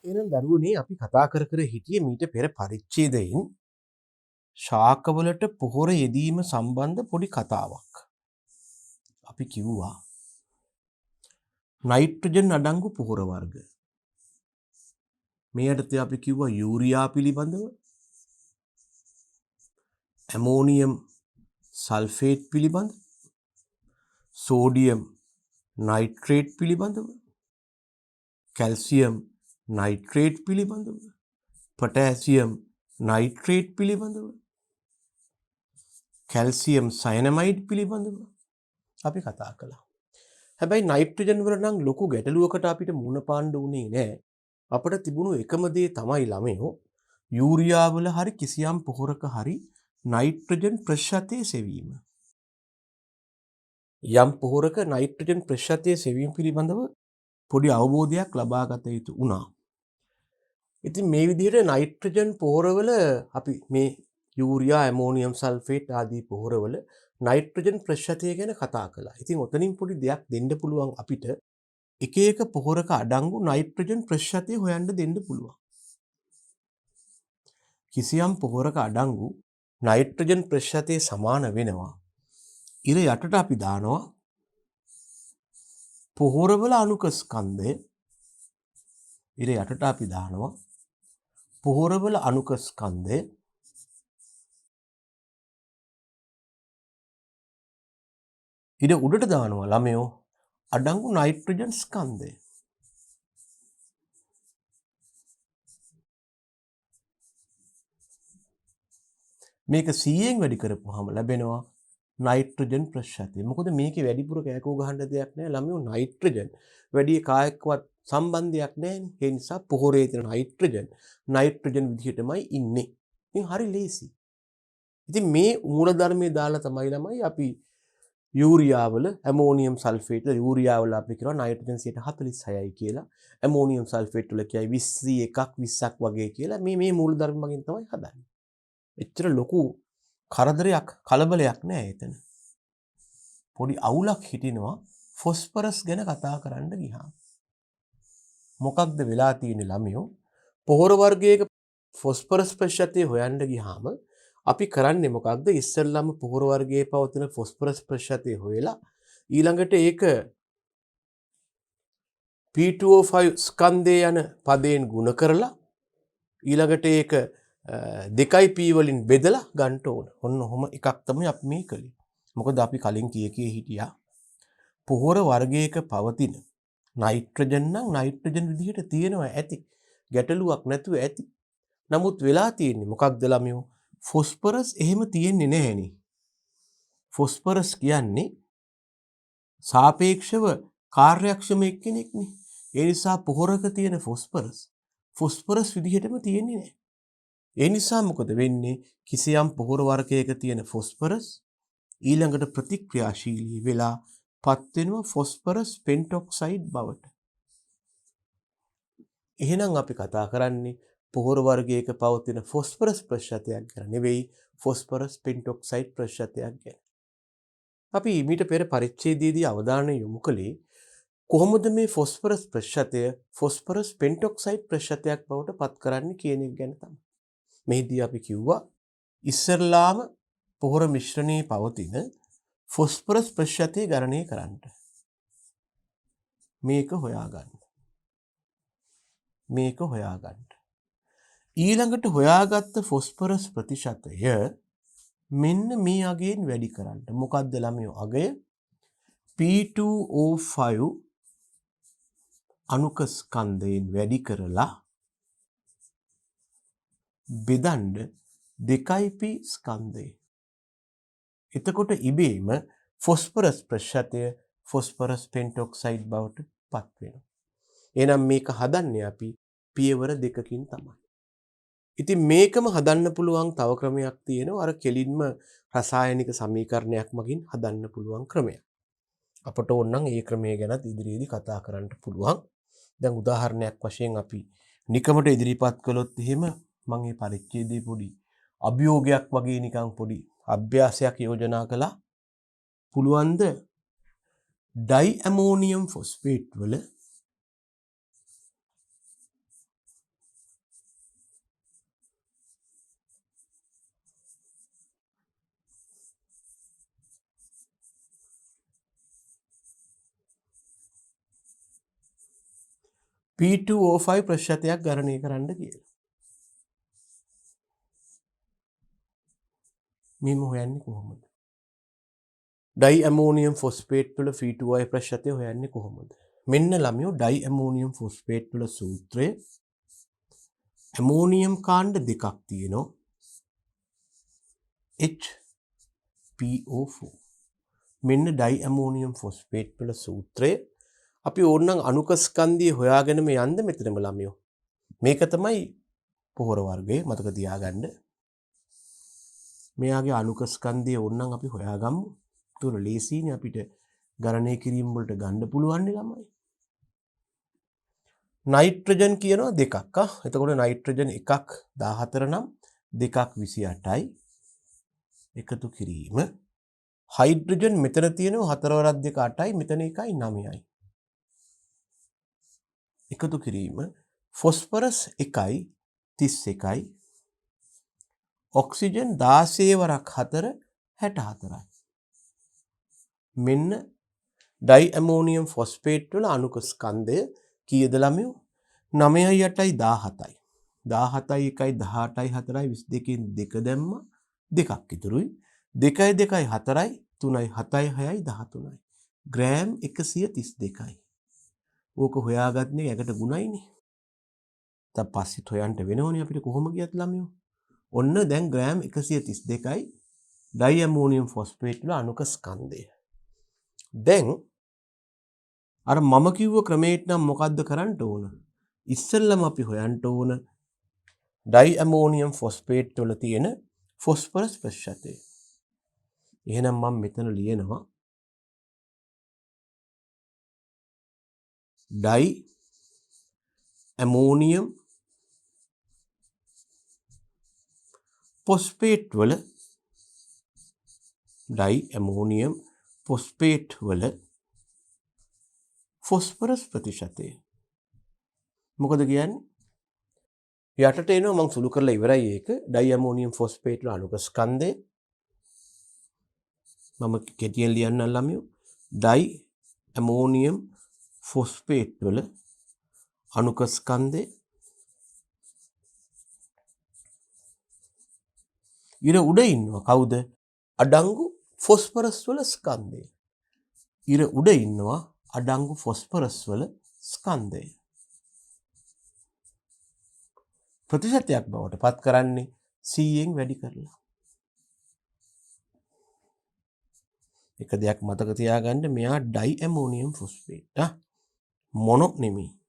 එහෙනම් දරුවනේ අපි කතා කර කර හිටියේ මීට පෙර පරිච්ඡේදයෙන් ශාකවලට පොහොර යෙදීම සම්බන්ධ පොඩි කතාවක්. අපි කිව්වා නයිට්‍රජන් අඩංගු පොහොර වර්ග. මේ යටතේ අපි කිව්වා යූරියා පිළිබඳව, ඇමෝනියම් සල්ෆේට් පිළිබඳව, සෝඩියම් නයිට්‍රේට් පිළිබඳව, කැල්සියම් නයිට්‍රේට් පිළිබඳව, පොටෑසියම් නයිට්‍රේට් පිළිබඳව, කැල්සියම් සයනමයිඩ් පිළිබඳව අපි කතා කළා. හැබැයි නයිට්‍රජන් වල නම් ලොකු ගැටලුවකට අපිට මුහුණ පාන්න උනේ නැහැ. අපිට තිබුණු එකම දේ තමයි ළමයෝ යූරියා වල හරි කිසියම් පොහොරක හරි නයිට්‍රජන් ප්‍රතිශතයේ සෙවීම. යම් පොහොරක නයිට්‍රජන් ප්‍රතිශතයේ සෙවීම පිළිබඳව පොඩි අවබෝධයක් ලබා ගත යුතු වුණා. ඉතින් මේ විදිහට නයිට්‍රජන් පොහොරවල අපි මේ යූරියා, ඇමෝනියම් සල්ෆේට් ආදී පොහොරවල නයිට්‍රජන් ප්‍රතිශතය ගැන කතා කළා. ඉතින් ඔතනින් පොඩි දෙයක් දෙන්න පුළුවන් අපිට. එක එක පොහොරක අඩංගු නයිට්‍රජන් ප්‍රතිශතය හොයන්න දෙන්න පුළුවන්. කිසියම් පොහොරක අඩංගු නයිට්‍රජන් ප්‍රතිශතය සමාන වෙනවා. ඉර යටට අපි දානවා පොහොරවල අණුක ස්කන්ධය. ඉර යටට අපි දානවා පොහොරවල අණුක ස්කන්ධය. ඉර උඩට දානවා ළමයෝ අඩංගු නයිට්‍රජන් ස්කන්ධය. මේක 100න් වැඩි කරපුවාම ලැබෙනවා නයිට්‍රජන් ප්‍රතිශතය. මොකද මේකේ වැඩිපුර කෑකෝ ගහන්න දෙයක් නැහැ ළමයෝ. නයිට්‍රජන් වැඩි කායකවත් සම්බන්ධයක් නැහැනේ. ඒ නිසා පොහොරේ තියෙන නයිට්‍රජන් විදිහටමයි ඉන්නේ. ඉතින් හරි ලේසි. ඉතින් මේ මූලධර්මයේ දාලා තමයි ළමයි අපි යූරියා වල ඇමෝනියම් සල්ෆේට් යූරියා වල අපි කියනවා නයිට්‍රජන් 46යි කියලා. ඇමෝනියම් සල්ෆේට් වල කියයි 21ක් 20ක් වගේ කියලා. මේ මූලධර්ම මගින් තමයි හදන්නේ. එච්චර ලොකු කරදරයක් කලබලයක් නෑ එතන. පොඩි අවුලක් හිටිනවා ෆොස්ෆරස් ගැන කතා කරන්න ගියාම. මොකක්ද වෙලා තියෙන්නේ ළමයෝ? පොහොර වර්ගයක ෆොස්ෆරස් ප්‍රතිශතය හොයන්න ගියාම අපි කරන්නේ මොකක්ද? ඉස්සෙල්ලාම පොහොර වර්ගයේ පවතින ෆොස්ෆරස් ප්‍රතිශතය හොයලා ඊළඟට ඒක P2O5 ස්කන්ධය යන පදයෙන් ගුණ කරලා ඊළඟට ඒක 2p වලින් බෙදලා ගන්න ඕන. ඔන්න ඔහොම එකක් තමයි අපි මේ කළේ. මොකද අපි කලින් කී හිටියා පොහොර වර්ගයක පවතින නයිට්‍රජන් නම් නයිට්‍රජන් විදිහට තියෙනවා ඇති. ගැටලුවක් නැතුව ඇති. නමුත් වෙලා තියෙන්නේ මොකක්ද ළමයෝ? ෆොස්ෆරස් එහෙම තියෙන්නේ නැහෙනේ. ෆොස්ෆරස් කියන්නේ සාපේක්ෂව කාර්යක්ෂම එක්කෙනෙක්නේ. ඒ නිසා පොහොරක තියෙන ෆොස්ෆරස් විදිහටම තියෙන්නේ නැහැ. ඒ නිසා මොකද වෙන්නේ? කිසියම් පොහොර වර්ගයක තියෙන ෆොස්ෆරස් ඊළඟට ප්‍රතික්‍රියාශීලී වෙලා පත් වෙනවා ෆොස්ෆරස් පෙන්ටොක්සයිඩ් බවට. එහෙනම් අපි කතා කරන්නේ පොහොර වර්ගයක පවතින ෆොස්ෆරස් ප්‍රතිශතයක් ගැන නෙවෙයි ෆොස්ෆරස් පෙන්ටොක්සයිඩ් ප්‍රතිශතයක් ගැන. අපි ඊට පෙර පරිච්ඡේදයේදී අවධානය යොමු කළේ කොහොමද මේ ෆොස්ෆරස් ප්‍රතිශතය ෆොස්ෆරස් පෙන්ටොක්සයිඩ් ප්‍රතිශතයක් බවට පත් කරන්නේ කියන එක ගැන තමයි. මෙහිදී අපි කිව්වා ඉස්සරලාම පොහොර මිශ්‍රණයේ පවතින ෆොස්ෆරස් ප්‍රතිශතය ගණනය කරන්න. මේක හොයාගන්න. ඊළඟට හොයාගත්ත ෆොස්ෆරස් ප්‍රතිශතය මෙන්න මේ අගයෙන් වැඩි කරන්න. මොකද්ද ළමයෝ අගය? P2O5 අණුක ස්කන්ධයෙන් වැඩි කරලා බෙදන්න 2p ස්කන්ධය. එතකොට ඉබේම ෆොස්ෆරස් ප්‍රතිශතය ෆොස්ෆරස් පෙන්ටොක්සයිඩ් බවට පත් වෙනවා. එහෙනම් මේක හදන්නේ අපි පියවර දෙකකින් තමයි. ඉතින් මේකම හදන්න පුළුවන් තව ක්‍රමයක් තියෙනවා. අර කෙලින්ම රසායනික සමීකරණයක් මගින් හදන්න පුළුවන් ක්‍රමයක්. අපට ඕනනම් ඒ ක්‍රමය ගැනත් ඉදිරියේදී කතා කරන්න පුළුවන්. දැන් උදාහරණයක් වශයෙන් අපි නිකමට ඉදිරිපත් කළොත් එහෙම මම මේ පරිච්ඡේදයේ පොඩි අභියෝගයක් වගේ නිකන් පොඩි අභ්‍යාසයක් යෝජනා කළා. පුළුවන්ද ඩයි ඇමෝනියම් ෆොස්ෆේට් වල P2O5 ප්‍රතිශතයක් ගණනය කරන්න කියලා. මෙහෙම හොයන්නේ කොහොමද? ඩයි ඇමෝනියම් ෆොස්ෆේට් වල P2O5 ප්‍රතිශතය හොයන්නේ කොහොමද? මෙන්න ළමයෝ ඩයි ඇමෝනියම් ෆොස්ෆේට් වල සූත්‍රය ඇමෝනියම් කාණ්ඩ දෙකක් තියෙනවා. HPO4. මෙන්න ඩයි ඇමෝනියම් ෆොස්ෆේට් වල සූත්‍රය අපි ඕනනම් අණුක ස්කන්ධය හොයාගෙනම යන්න මෙතනම ළමයෝ. මේක තමයි පොහොර වර්ගය මතක තියාගන්න. මෙයාගේ අණුක ස්කන්ධය ඕනනම් අපි හොයාගමු. ඒක ලේසියිනේ අපිට ගණනය කිරීම වලට ගන්න පුළුවන් නේ ළමයි. නයිට්‍රජන් කියනවා දෙකක්. එතකොට නයිට්‍රජන් එකක් 14 නම් දෙකක් 28යි. එකතු කිරීම හයිඩ්‍රජන් මෙතන තියෙනවා 4 වරක් 2 8යි මෙතන 1යි 9යි. එකතු කිරීම ෆොස්ෆරස් 1යි 31යි ඔක්සිජන් 16 වරක් 4 64යි. මෙන්න ඩයි ඇමෝනියම් ෆොස්ෆේට් වල අණුක ස්කන්ධය කීයද ළමයෝ? 9යි 8යි 17යි. 17යි 1යි 18යි 4යි 22කින් 2 දැම්මා දෙකක් ඉතුරුයි. 2යි 2යි 4යි 3යි 7යි 6යි 13යි. ග්‍රෑම් 132යි. ඕක හොයාගන්නේ යකට ගුණයිනේ. දැන් පස්සෙත් හොයන්න වෙනවනේ අපිට කොහොම ගියත් ළමයෝ. ඔන්න දැන් ග්‍රෑම් 132යි ඩයි ඇමෝනියම් ෆොස්ෆේට් වල අණුක ස්කන්ධය. දැන් අර මම කිව්ව ක්‍රමයට නම් මොකද්ද කරන්න ඕන? ඉස්සෙල්ලම අපි හොයන්න ඕන ඩයි ඇමෝනියම් ෆොස්ෆේට් වල තියෙන ෆොස්ෆරස් ප්‍රතිශතය. එහෙනම් මම මෙතන ලියනවා ඩයි ඇමෝනියම් ෆොස්ෆේට් වල ඩයි ඇමෝනියම් ෆොස්ෆේට් වල ෆොස්ෆරස් ප්‍රතිශතය. මොකද කියන්නේ? යටට එනවා මම සුළු කරලා ඉවරයි ඒක. ඩයි ඇමෝනියම් ෆොස්ෆේට් වල අණුක ස්කන්ධය මම කෙටියෙන් ලියන්නම් ළමයෝ. ඩයි ඇමෝනියම් ෆොස්ෆේට් වල අණුක ස්කන්ධය ඉර උඩ ඉන්නවා කවුද? අඩංගු ෆොස්ෆරස් වල ස්කන්ධය. ඉර උඩ ඉන්නවා අඩංගු ෆොස්ෆරස් වල ස්කන්ධය. ප්‍රතිශතයක් බවට පත් කරන්නේ 100න් වැඩි කරලා. එක දෙයක් මතක තියාගන්න මෙයා ඩයි ඇමෝනියම් ෆොස්ෆේට් මොනොක් නෙමෙයි.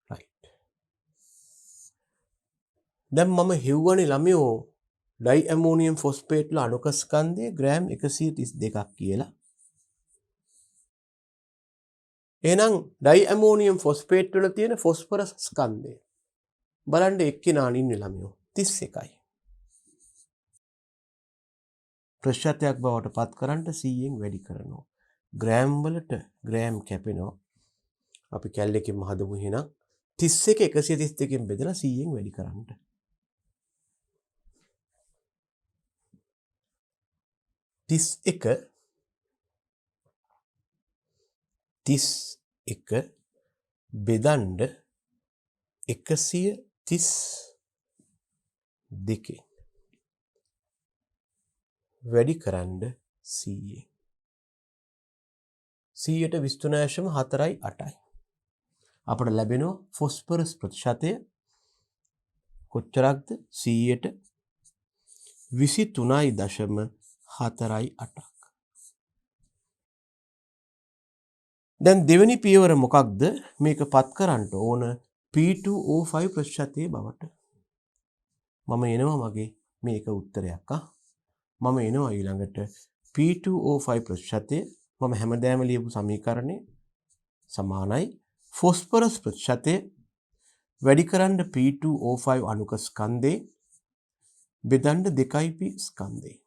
රයිට්. දැන් මම හෙව්වනේ ළමයෝ ඩයි ඇමෝනියම් ෆොස්ෆේට් වල අණුක ස්කන්ධය ග්‍රෑම් 132ක් කියලා. එහෙනම් ඩයි ඇමෝනියම් ෆොස්ෆේට් වල තියෙන ෆොස්ෆරස් ස්කන්ධය බලන්න එක්කෙනා ඉන්නේ ළමයෝ 31යි. ප්‍රතිශතයක් බවට පත් කරන්න 100න් වැඩි කරනවා. ග්‍රෑම් වලට ග්‍රෑම් කැපෙනවා. අපි කැල්ලකින් හදමු එහෙනම් 31 132කින් බෙදලා 100න් වැඩි කරන්න. 31 බෙදන්න 132 වැඩි කරන්න 100. 100ට 23.4යි 8යි. අපට ලැබෙනවා ෆොස්ෆරස් ප්‍රතිශතය කොච්චරක්ද? 100ට 23.4යි 8ක්. දැන් දෙවෙනි පියවර මොකක්ද? මේක පත් කරන්න ඕන P2O5 ප්‍රතිශතයේ බවට. මම එනවා මගේ මේක උත්තරයක් මම එනවා ඊළඟට P2O5 ප්‍රතිශතය මම හැමදාම ලියපු සමීකරණය සමානයි ෆොස්ෆරස් ප්‍රතිශතය වැඩි කරන්න P2O5 අණුක ස්කන්ධේ බෙදන්න 2p ස්කන්ධේ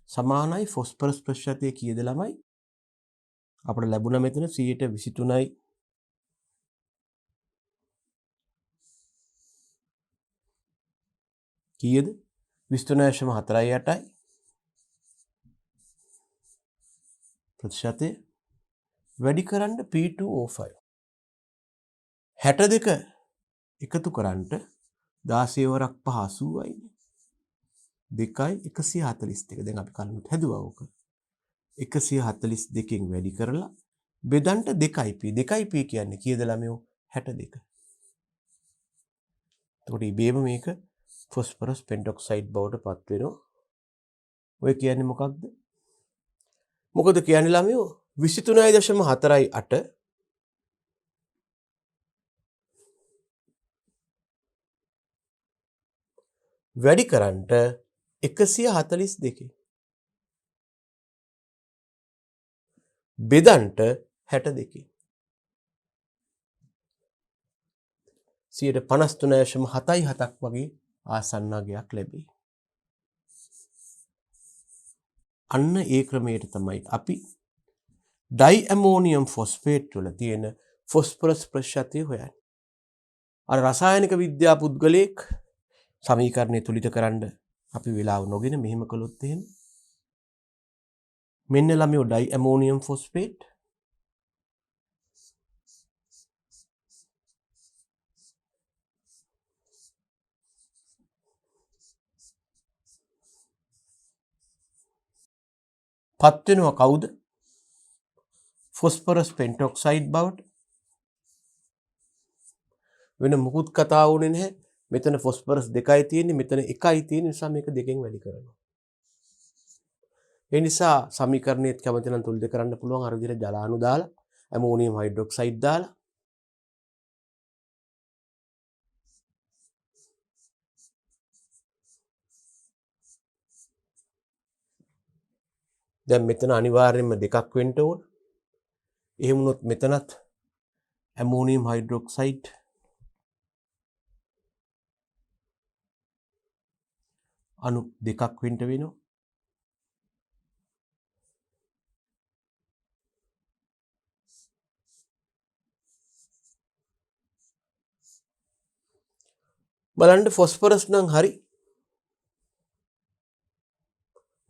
සමානයි ෆොස්ෆරස් ප්‍රතිශතය කීයද ළමයි? අපිට ලැබුණා මෙතන 123යි කීයද? 23.4යි 8යි ප්‍රතිශතය වැඩි කරන්න P2O5. 62 එකතු කරන්නට 16 වරක් 5 80යිනේ. 2යි 142. දැන් අපි කලින් හැදුවා ඕක. 142කින් වැඩි කරලා බෙදන්ට 2p. 2p කියන්නේ කීයද ළමයෝ? 62. එතකොට ඉබේම මේක ෆොස්ෆරස් පෙන්ටොක්සයිඩ් බවට පත් වෙනවා. ඔය කියන්නේ මොකක්ද? මොකද කියන්නේ ළමයෝ 23.48 වැඩි කරන්නට 142 බෙදන්ට 62 53.77ක් වගේ ආසන්නගයක් ලැබේ. අන්න ඒ ක්‍රමයට තමයි අපි ඩයි ඇමෝනියම් ෆොස්ෆේට් වල තියෙන ෆොස්ෆරස් ප්‍රතිශතය හොයන්නේ. අර රසායනික විද්‍යා පුද්ගලයෙක් සමීකරණය තුලිත කරන්න අපි වෙලාව නොගෙන මෙහෙම කළොත් එහෙම මෙන්න ළමයෝ ඩයි ඇමෝනියම් ෆොස්ෆේට් පත් වෙනවා කවුද? ෆොස්ෆරස් පෙන්ටොක්සයිඩ් බවට. වෙන මුකුත් කතා වුණේ නැහැ. මෙතන ෆොස්ෆරස් 2යි තියෙන්නේ, මෙතන 1යි තියෙන නිසා මේක දෙකෙන් වැඩි කරනවා. ඒ නිසා සමීකරණයත් කැමති නම් තුලිත කරන්න පුළුවන් අර විදිහට ජලාණු දාලා ඇමෝනියම් හයිඩ්‍රොක්සයිඩ් දාලා දැන් මෙතන අනිවාර්යයෙන්ම දෙකක් වෙන්න ඕන. එහෙම වුණොත් මෙතනත් ඇමෝනියම් හයිඩ්‍රොක්සයිඩ් අණු දෙකක් වෙන්න වෙනවා. බලන්න ෆොස්ෆරස් නම් හරි.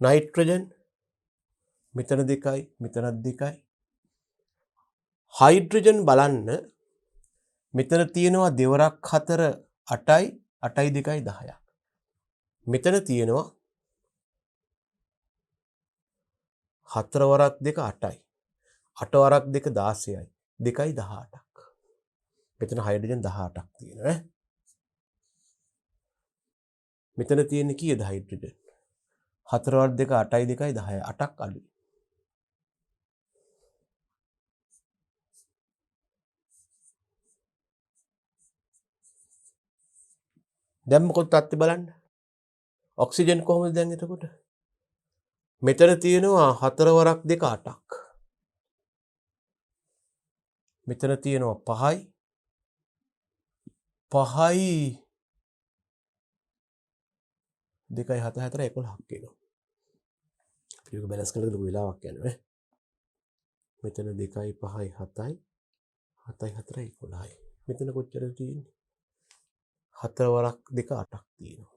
නයිට්‍රජන් මෙතන 2යි මෙතනත් 2යි. හයිඩ්‍රජන් බලන්න මෙතන තියෙනවා දෙවරක් 4 8යි 8යි 2යි 10ක්. මෙතන තියෙනවා 4 වරක් 2 8යි. 8 වරක් 2 16යි. 2යි 18ක්. මෙතන හයිඩ්‍රජන් 18ක් තියෙනවා ඈ. මෙතන තියෙන්නේ කීයද හයිඩ්‍රජන්? 4 වරක් 2 8යි 2යි 10යි 8ක් අඩුයි. දැන් මොකද තත්ත්වය බලන්න. ඔක්සිජන් කොහොමද දැන් එතකොට? මෙතන තියෙනවා 4 වරක් 2 8ක්. මෙතන තියෙනවා 5යි 5යි 2යි 7 4 11ක් එනවා. අපිට ඒක බැලන්ස් කරලා ලොකු වෙලාවක් යනවා ඈ. මෙතන 2යි 5යි 7යි 7යි 4යි 11යි. මෙතන කොච්චරද තියෙන්නේ? 4 වරක් 2 8ක් තියෙනවා.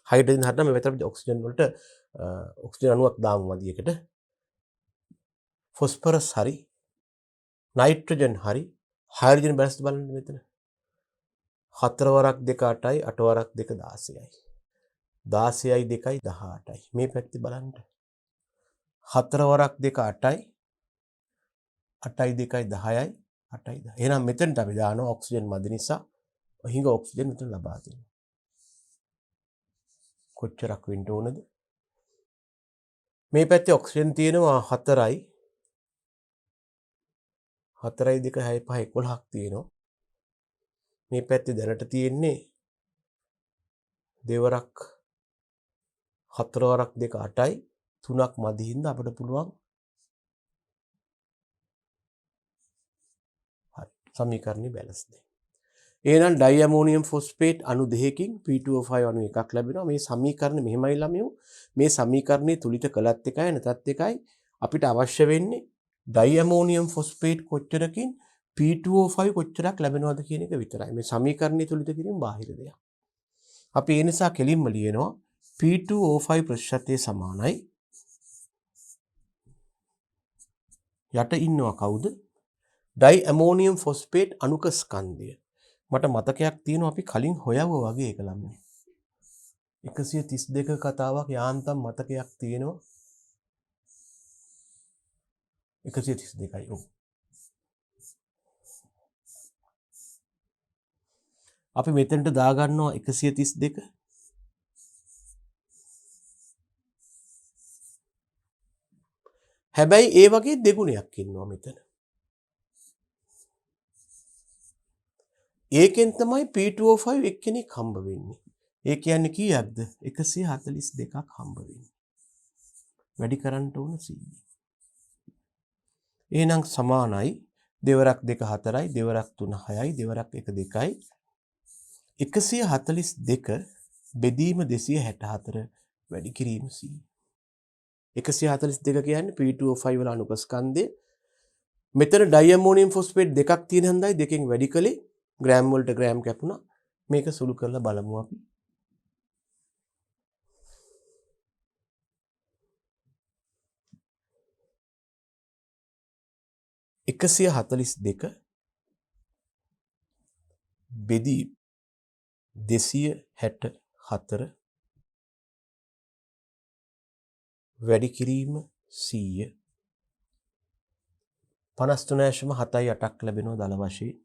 හයිඩ්‍රජන් හදන්න මේ විතර ඔක්සිජන් වලට ඔක්සිජන් අණුවක් දාමු මදියකට. ෆොස්ෆරස් හරි නයිට්‍රජන් හරි හයිඩ්‍රජන් බැලන්ස් බලන්න මෙතන 4 වරක් 2 8යි 8 වරක් 2 16යි 16යි 2යි 18යි මේ පැත්තේ බලන්න 4 වරක් 2 8යි 8යි 2යි 10යි 8යි 10 එහෙනම් මෙතනට අපි දානවා ඔක්සිජන් මදි නිසා හිඟ ඔක්සිජන් මෙතන ලබා දෙනවා කොච්චරක් වෙන්න ඕනද මේ පැත්තේ ඔක්සිජන් තියෙනවා 4යි 4යි 2 6 5 11ක් තියෙනවා මේ පැත්තේ දැනට තියෙන්නේ දෙවරක් 4 වරක් 2 8යි 3ක් මදි හින්දා අපිට පුළුවන් හරි සමීකරණي බැලන්ස් දෙන්න. එහෙනම් ඩයි ඇමෝනියම් ෆොස්ෆේට් අණු දෙකකින් P2O5 අණු එකක් ලැබෙනවා. මේ සමීකරණ මෙහෙමයි ළමයෝ. මේ සමීකරණේ තුලිත කළත් එකයි නැතත් එකයි අපිට අවශ්‍ය වෙන්නේ ඩයි ඇමෝනියම් ෆොස්ෆේට් කොච්චරකින් P2O5 කොච්චරක් ලැබෙනවද කියන එක විතරයි. මේ සමීකරණය තුලිත කිරීම බාහිර දෙයක්. අපි ඒ නිසා කෙලින්ම ලියනවා P2O5 ප්‍රතිශතය සමානයි යට ඉන්නවා කවුද? ඩයි ඇමෝනියම් ෆොස්ෆේට් අණුක ස්කන්ධය. මට මතකයක් තියෙනවා අපි කලින් හොයවුවා වගේ ඒක ළමයි. 132 කතාවක් යාන්තම් මතකයක් තියෙනවා. 132යි. ඔව්. අපි මෙතනට දාගන්නවා 132. හැබැයි ඒ වගේ දෙගුණයක් ඉන්නවා මෙතන. ඒකෙන් තමයි P2O5 එක්කෙනෙක් හම්බ වෙන්නේ. ඒ කියන්නේ කීයක්ද? 142ක් හම්බ වෙන්නේ. වැඩි කරන්න ඕන 100. එහෙනම් සමානයි දෙවරක් 2 4යි දෙවරක් 3 6යි දෙවරක් 1 2යි 142 බෙදීම 264 වැඩි කිරීම 100. 142 කියන්නේ P2O5 වල අණුක ස්කන්ධය. මෙතන ඩයිඇමෝනියම් ෆොස්ෆේට් දෙකක් තියෙන හන්දයි දෙකෙන් වැඩි කළේ ග්‍රෑම් වලට ග්‍රෑම් කැපුණා. මේක සුළු කරලා බලමු අපි. 142 බෙදී 264 වැඩි කිරීම 100 53.78ක් ලැබෙනවා දල වශයෙන්.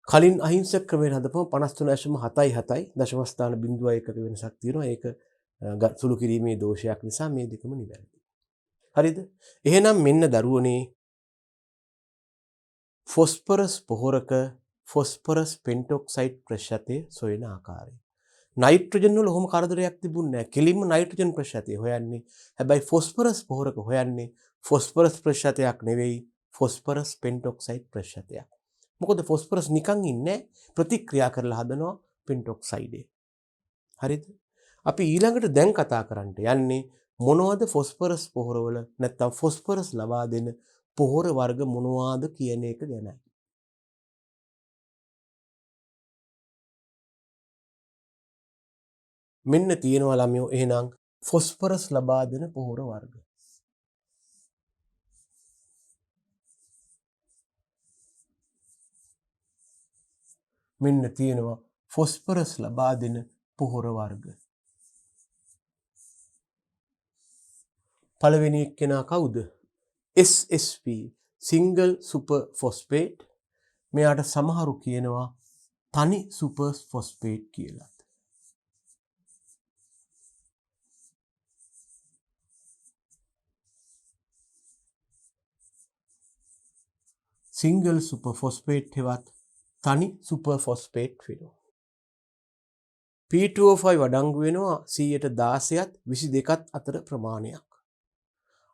කලින් අහිංසක ක්‍රමයට හදපුවම 53.77යි දශම ස්ථාන 0.1ක වෙනසක් තියෙනවා. ඒක සුළු කිරීමේ දෝෂයක් නිසා මේ දෙකම නිවැරදි. හරිද? එහෙනම් මෙන්න දරුවනේ ෆොස්ෆරස් පොහොරක ෆොස්ෆරස් පෙන්ටොක්සයිඩ් ප්‍රශ්‍යතය සොයන ආකාරය. නයිට්‍රජන් වල ඔහොම කරදරයක් තිබුණේ නැහැ. කෙලින්ම නයිට්‍රජන් ප්‍රශ්‍යතය හොයන්නේ. හැබැයි ෆොස්ෆරස් පොහොරක හොයන්නේ ෆොස්ෆරස් ප්‍රශ්‍යතයක් නෙවෙයි ෆොස්ෆරස් පෙන්ටොක්සයිඩ් ප්‍රශ්‍යතයක්. මොකද ෆොස්ෆරස් නිකන් ඉන්නේ ප්‍රතික්‍රියා කරලා හදනවා පෙන්ටොක්සයිඩේ. හරිද? අපි ඊළඟට දැන් කතා කරන්න යන්නේ මොනවද ෆොස්ෆරස් පොහොරවල නැත්නම් ෆොස්ෆරස් ලබා දෙන පොහොර වර්ග මොනවාද කියන එක ගැනයි. මෙන්න තියෙනවා ළමයෝ එහෙනම් ෆොස්ෆරස් ලබා දෙන පොහොර වර්ග. මෙන්න තියෙනවා ෆොස්ෆරස් ලබා දෙන පොහොර වර්ග. පළවෙනි එක්කෙනා කවුද? SSP single super phosphate. මෙයාට සමහරු කියනවා තනි සුපර් ෆොස්ෆේට් කියලා. සිංගල් සුපර් ෆොස්ෆේට් හෙවත් තනි සුපර් ෆොස්ෆේට් වෙනවා. P2O5 අඩංගු වෙනවා 16ත් 22ත් අතර ප්‍රමාණයක්.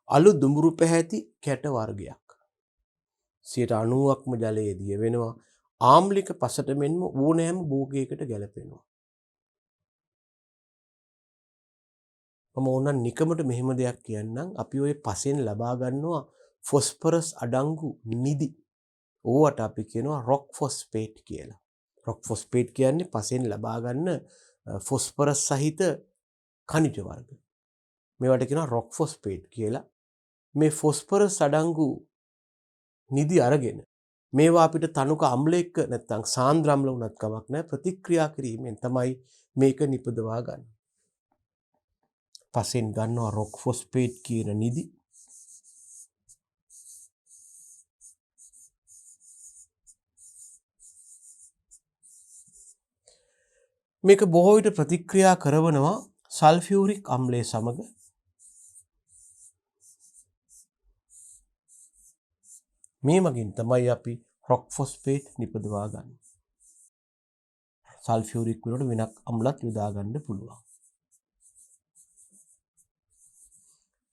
අලු දුඹුරු පැහැති කැට වර්ගයක්. 90%ක්ම ජලයේ දිය වෙනවා. ආම්ලික පසට මෙන්ම ඕනෑම භෝගයකට ගැලපෙනවා. මම ඕනනම් නිකමට මෙහෙම දෙයක් කියන්නම්. අපි ওই පසෙන් ලබා ගන්නවා ෆොස්ෆරස් අඩංගු නිදි. ඕවට අපි කියනවා රොක් ෆොස්ෆේට් කියලා. රොක් ෆොස්ෆේට් කියන්නේ පසෙන් ලබා ගන්න ෆොස්ෆරස් සහිත khනිජ වර්ග. මේවට කියනවා රොක් ෆොස්ෆේට් කියලා. මේ ෆොස්ෆරස් අඩංගු නිදි අරගෙන මේවා අපිට තනුක අම්ල එක්ක නැත්නම් සාන්ද්‍ර අම්ල වුණත් කමක් නැහැ ප්‍රතික්‍රියා කිරීමෙන් තමයි මේක නිපදවා ගන්න. පසෙන් ගන්නවා රොක් ෆොස්ෆේට් කියන නිදි. මේක බොහෝ විට ප්‍රතික්‍රියා කරනවා සල්ෆියුරික් අම්ලය සමග. මේ මගින් තමයි අපි රොක් ෆොස්ෆේට් නිපදවා ගන්න. සල්ෆියුරික් වලට වෙනක් අම්ලත් යොදා ගන්න පුළුවන්.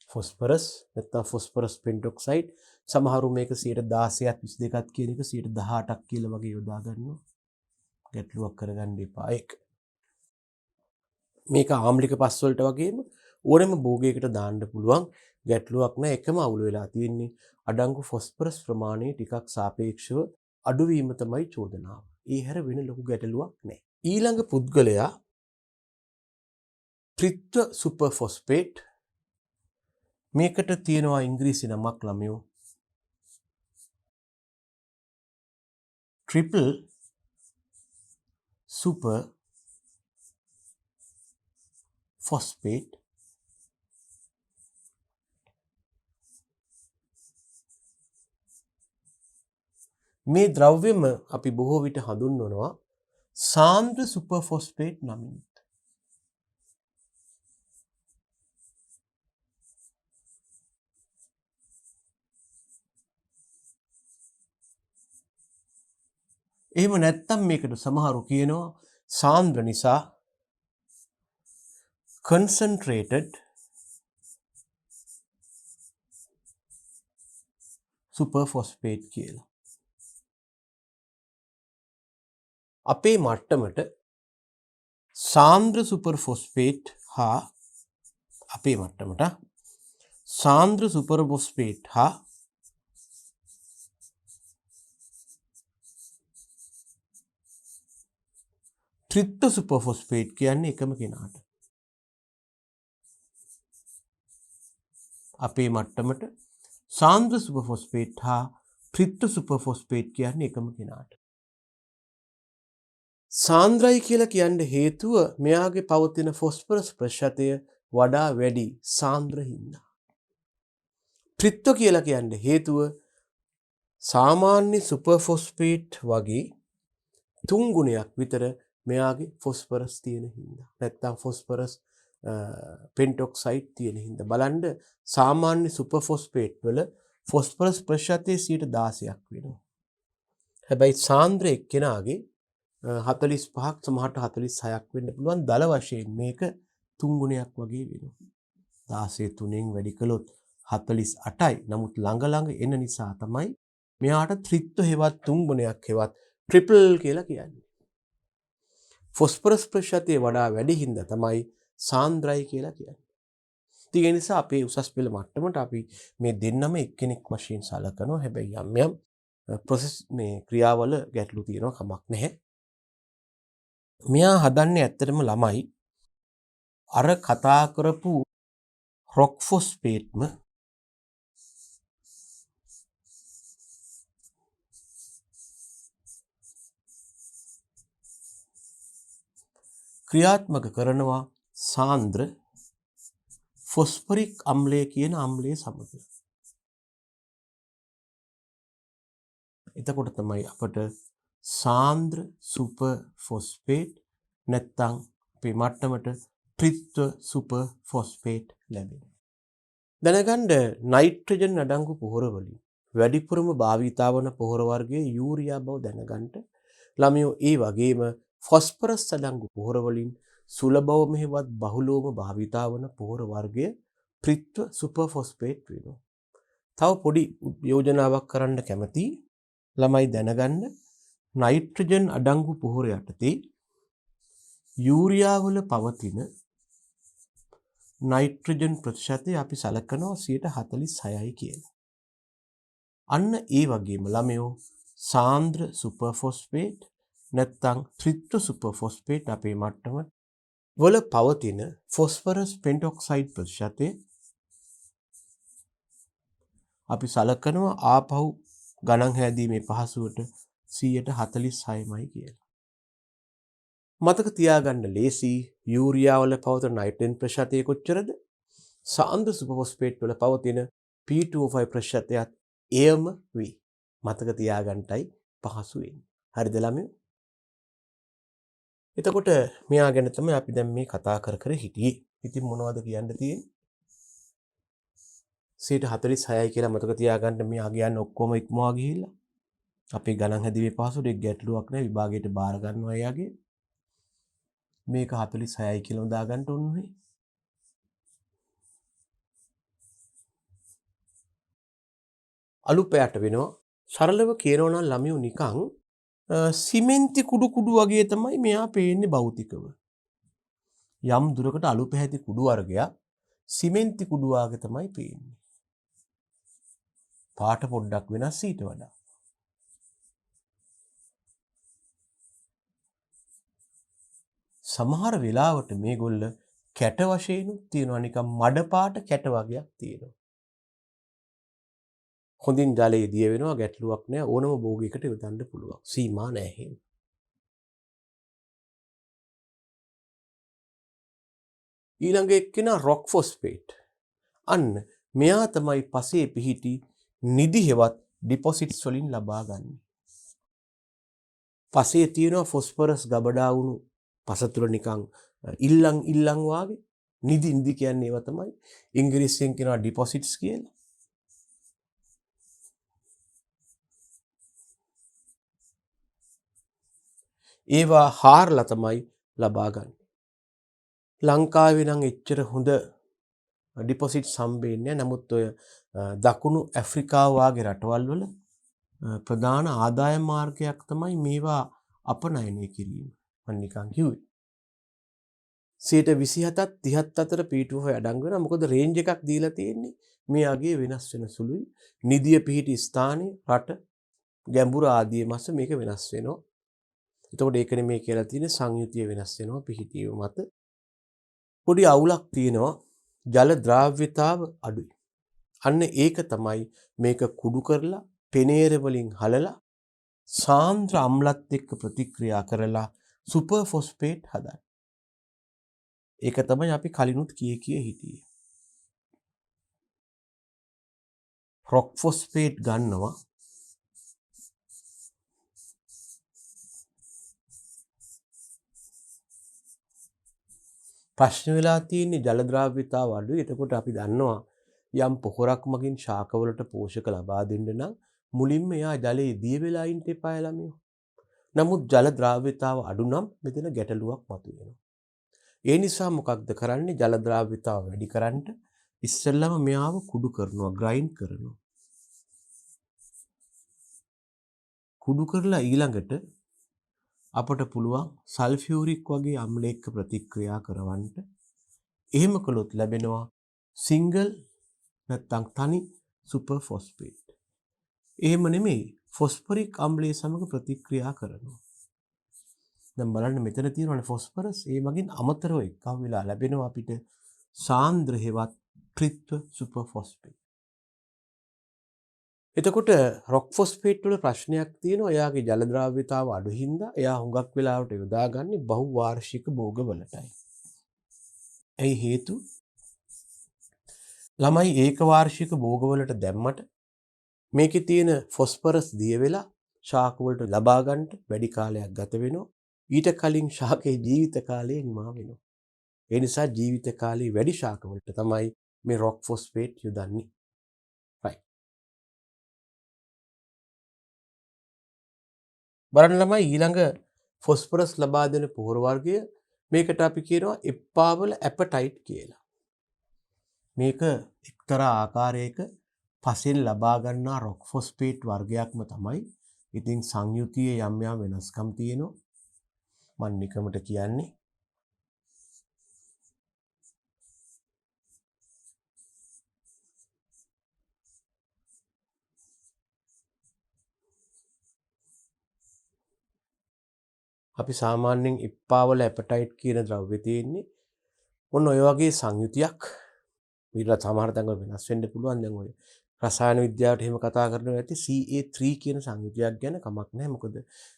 ෆොස්ෆරස් නැත්නම් ෆොස්ෆරස් පෙන්ටොක්සයිඩ් සමහරු මේක 16ත් 22ත් කියන එක 18ක් කියලා වගේ යොදා ගන්නවා. ගැටලුවක් කරගන්න එපා ඒක. මේක ආම්ලික පස් වලට වගේම ඕනෙම භෝගයකට දාන්න පුළුවන්. ගැටලුවක් නැහැ. එකම අවුල වෙලා තියෙන්නේ අඩංගු ෆොස්ෆරස් ප්‍රමාණය ටිකක් සාපේක්ෂව අඩු වීම තමයි චෝදනාව. ඒ හැර වෙන ලොකු ගැටලුවක් නැහැ. ඊළඟ පුද්ගලයා ත්‍රිත්ව සුපර් ෆොස්ෆේට්. මේකට තියෙනවා ඉංග්‍රීසි නමක් ළමයෝ. Triple super phosphate. මේ ද්‍රව්‍යම අපි බොහෝ විට හඳුන්වනවා සාන්ද්‍ර සුපර් ෆොස්ෆේට් නමින්. එහෙම නැත්තම් මේකට සමහරු කියනවා සාන්ද්‍ර නිසා concentrated super phosphate කියලා. අපේ මට්ටමට සාන්ද්‍ර සුපර් ෆොස්ෆේට් හා අපේ මට්ටමට සාන්ද්‍ර සුපර් ෆොස්ෆේට් හා ත්‍රිත්ව සුපර් ෆොස්ෆේට් කියන්නේ එකම කෙනාට. අපේ මට්ටමට සාන්ද්‍ර සුපර් ෆොස්ෆේට් හා ත්‍රිත්ව සුපර් ෆොස්ෆේට් කියන්නේ එකම කෙනාට. සාන්ද්‍රයි කියලා කියන්න හේතුව මෙයාගේ පවතින ෆොස්ෆරස් ප්‍රතිශතය වඩා වැඩි සාන්ද්‍ර හින්දා. ත්‍රිත්ව කියලා කියන්න හේතුව සාමාන්‍ය සුපර් ෆොස්ෆේට් වගේ 3 ගුණයක් විතර මෙයාගේ ෆොස්ෆරස් තියෙන හින්දා. නැත්තම් ෆොස්ෆරස් පෙන්ටොක්සයිඩ් තියෙන හින්දා. බලන්න සාමාන්‍ය සුපර් ෆොස්ෆේට් වල ෆොස්ෆරස් ප්‍රතිශතය 16% වෙනවා. හැබැයි සාන්ද්‍ර එක්කෙනාගේ 45ක් සමහරට 46ක් වෙන්න පුළුවන්. දල වශයෙන් මේක 3 ගුණයක් වගේ වෙනවා. 16 3න් වැඩි කළොත් 48යි. නමුත් ළඟ ළඟ එන නිසා තමයි මෙයාට ත්‍රිත්ව හෙවත් 3 ගුණයක් හෙවත් ට්‍රිපල් කියලා කියන්නේ. ෆොස්ෆරස් ප්‍රතිශතය වඩා වැඩි හින්දා තමයි සාන්ද්‍රයි කියලා කියන්නේ. ඉතින් ඒ නිසා අපේ උසස් පෙළ මට්ටමට අපි මේ දෙන්නම එක්කෙනෙක් වශයෙන් සලකනවා. හැබැයි යම් ප්‍රොසෙස් මේ ක්‍රියාවල ගැටලු තියෙනවා කමක් නැහැ. මෙයා හදන්නේ ඇත්තටම ළමයි අර කතා කරපු රොක් ෆොස්ෆේට්ම ක්‍රියාත්මක කරනවා සාන්ද්‍ර ෆොස්ෆරික් අම්ලය කියන අම්ලය සමග. එතකොට තමයි අපට සාන්ද්‍ර සුපර් ෆොස්ෆේට් නැත්තම් අපේ මට්ටමට ත්‍රිත්ව සුපර් ෆොස්ෆේට් ලැබෙන්නේ. දැනගන්න නයිට්‍රජන් අඩංගු පොහොර වලින් වැඩිපුරම භාවිතා වන පොහොර වර්ගයේ යූරියා බව දැනගන්න. ළමයෝ ඒ වගේම ෆොස්ෆරස් අඩංගු පොහොර වලින් සුලභවම හෙවත් බහුලවම භාවිතා වන පොහොර වර්ගය ත්‍රිත්ව සුපර් ෆොස්ෆේට් වෙනවා. තව පොඩි යෝජනාවක් කරන්න කැමති ළමයි දැනගන්න නයිට්‍රජන් අඩංගු පොහොර යටතේ යූරියා වල පවතින නයිට්‍රජන් ප්‍රතිශතය අපි සලකනවා 46යි කියලා. අන්න ඒ වගේම ළමයෝ සාන්ද්‍ර සුපර් ෆොස්ෆේට් නැත්තම් ත්‍රිත්ව සුපර් ෆොස්ෆේට් අපේ මට්ටම වල පවතින ෆොස්ෆරස් පෙන්ටොක්සයිඩ් ප්‍රතිශතය අපි සලකනවා ආපහු ගණන් හැදීමේ පහසුවට 146යි කියලා. මතක තියාගන්න ලේසි යූරියා වල පවතින නයිට්‍රජන් ප්‍රතිශතය කොච්චරද? සාන්ද්‍ර සුපර් ෆොස්ෆේට් වල පවතින P2O5 ප්‍රතිශතයත් එයම වේ. මතක තියාගන්නයි පහසු වෙන්නේ. හරිද ළමයෝ? එතකොට මෙයා ගැන තමයි අපි දැන් මේ කතා කර හිටියේ. ඉතින් මොනවද කියන්න තියෙන්නේ? 146යි කියලා මතක තියාගන්න මෙයා කියන්නේ ඔක්කොම ඉක්මවා ගිහිල්ලා. අපේ ගණන් හැදීමේ පහසුවට එක් ගැටලුවක් නැහැ. විභාගයට බාර ගන්නවා එයාගේ. මේක 46යි කියලා දාගන්න ඕනේ. අලු පැයට වෙනවා. සරලව කියනවා නම් ළමයෝ නිකන් සිමෙන්ති කුඩු වගේ තමයි මෙයා පේන්නේ භෞතිකව. යම් දුරකට අලු පැහැති කුඩු වර්ගයක් සිමෙන්ති කුඩු වගේ තමයි පේන්නේ. පාට පොඩ්ඩක් වෙනස් ඊට වඩා. සමහර වෙලාවට මේගොල්ල කැට වශයෙන්ුත් තියෙනවා නිකන් මඩ පාට කැට වගේක් තියෙනවා. හොඳින් ජලය දිය වෙනවා ගැටලුවක් නැහැ ඕනම භෝගයකට යොදන්න පුළුවන්. සීමා නැහැ එහෙම. ඊළඟ එක්කෙනා රොක් ෆොස්ෆේට්. අන්න මෙයා තමයි පසේ පිහිටි නිදි හෙවත් ඩිපොසිට්ස් වලින් ලබා ගන්න. පසේ තියෙනවා ෆොස්ෆරස් ගබඩා වුණු පස තුල නිකන් ඉල්ලන් වාගේ නිදි කියන්නේ ඒවා තමයි. ඉංග්‍රීසියෙන් කියනවා ඩිපොසිට්ස් කියලා. ඒවා හාරලා තමයි ලබා ගන්න. ලංකාවේ නම් එච්චර හොඳ ඩිපොසිට් සම්බේන්නේ නැහැ. නමුත් ඔය දකුණු ඇෆ්‍රිකාව වාගේ රටවල් වල ප්‍රධාන ආදායම් මාර්ගයක් තමයි මේවා අපනයනය කිරීම. මම නිකන් කිව්වේ. 27ත් 30ත් අතර පිටුව අඩංගු වෙනවා. මොකද රේන්ජ් එකක් දීලා තියෙන්නේ. මේ අගේ වෙනස් වෙන සුළුයි. නිදිය පිහිටි ස්ථානයේ රට ගැඹුර ආදී මාස මේක වෙනස් වෙනවා. එතකොට ඒකනේ මේ කියලා තියෙන්නේ සංයුතිය වෙනස් වෙනවා පිහිටීම මත. පොඩි අවුලක් තියෙනවා. ජල ද්‍රාව්‍යතාව අඩුයි. අන්න ඒක තමයි මේක කුඩු කරලා පෙනේර වලින් හලලා සාන්ද්‍ර අම්ලත් එක්ක ප්‍රතික්‍රියා කරලා සුපර් ෆොස්ෆේට් හදන්නේ. ඒක තමයි අපි කලිනුත් කිය හිටියේ. රොක් ෆොස්ෆේට් ගන්නවා. ප්‍රශ්න වෙලා තියෙන්නේ ජල ද්‍රාව්‍යතාව අඩුයි. එතකොට අපි දන්නවා යම් පොහොරක් මගින් ශාකවලට පෝෂක ලබා දෙන්න නම් මුලින්ම එයා ජලයේ දිය වෙලා ඉන්න එපා ළමයෝ. නමුත් ජල ද්‍රාව්‍යතාව අඩු නම් මෙතන ගැටලුවක් මතුවෙනවා. ඒ නිසා මොකක්ද කරන්නේ? ජල ද්‍රාව්‍යතාව වැඩි කරන්න ඉස්සෙල්ලාම මෙයාව කුඩු කරනවා, ග්‍රයින්ඩ් කරනවා. කුඩු කරලා ඊළඟට අපට පුළුවන් සල්ෆියුරික් වගේ අම්ලයක ප්‍රතික්‍රියා කරවන්න. එහෙම කළොත් ලැබෙනවා සිංගල් නැත්නම් තනි සුපර් ෆොස්ෆේට්. එහෙම නෙමෙයි ෆොස්ෆරික් අම්ලයේ සමග ප්‍රතික්‍රියා කරනවා. දැන් බලන්න මෙතන තියෙනවානේ ෆොස්ෆරස්. ඒ මගින් අමතරව එක්කව වෙලා ලැබෙනවා අපිට සාන්ද්‍ර හේවත් ත්‍රිත්ව සුපර් ෆොස්ෆේට්. එතකොට රොක් ෆොස්ෆේට් වල ප්‍රශ්නයක් තියෙනවා. එයාගේ ජල ද්‍රාව්‍යතාව අඩු හින්දා එයා හුඟක් වෙලාවට යොදාගන්නේ බහුවාර්ෂික භෝගවලටයි. ඇයි හේතුව? ළමයි ඒකවාර්ෂික භෝගවලට දැම්මට මේකේ තියෙන ෆොස්ෆරස් දිය වෙලා ශාක වලට ලබා ගන්නට වැඩි කාලයක් ගත වෙනවා. ඊට කලින් ශාකයේ ජීවිත කාලය නිමා වෙනවා. ඒ නිසා ජීවිත කාලේ වැඩි ශාක වලට තමයි මේ රොක් ෆොස්ෆේට් යොදන්නේ. right. බලන්න ළමයි ඊළඟ ෆොස්ෆරස් ලබා දෙන පොහොර වර්ගය මේකට අපි කියනවා එප්පාවල ඇපටයිට් කියලා. මේක එක්තරා ආකාරයක පසෙන් ලබා ගන්නා රොක් ෆොස්ෆේට් වර්ගයක්ම තමයි. ඉතින් සංයුතියේ යම් යම් වෙනස්කම් තියෙනවා. මම නිකමට කියන්නේ අපි සාමාන්‍යයෙන් ඉප්පාවල ඇපටයිට් කියන ද්‍රව්‍ය තියෙන්නේ ඔන්න ඔය වගේ සංයුතියක්. ඊට සමහර තැන්වල වෙනස් වෙන්න පුළුවන්. දැන් ඔය රසායන විද්‍යාවට එහෙම කතා කරනවා ඇති CA3 කියන සංයුතියක් ගැන කමක් නැහැ. මොකද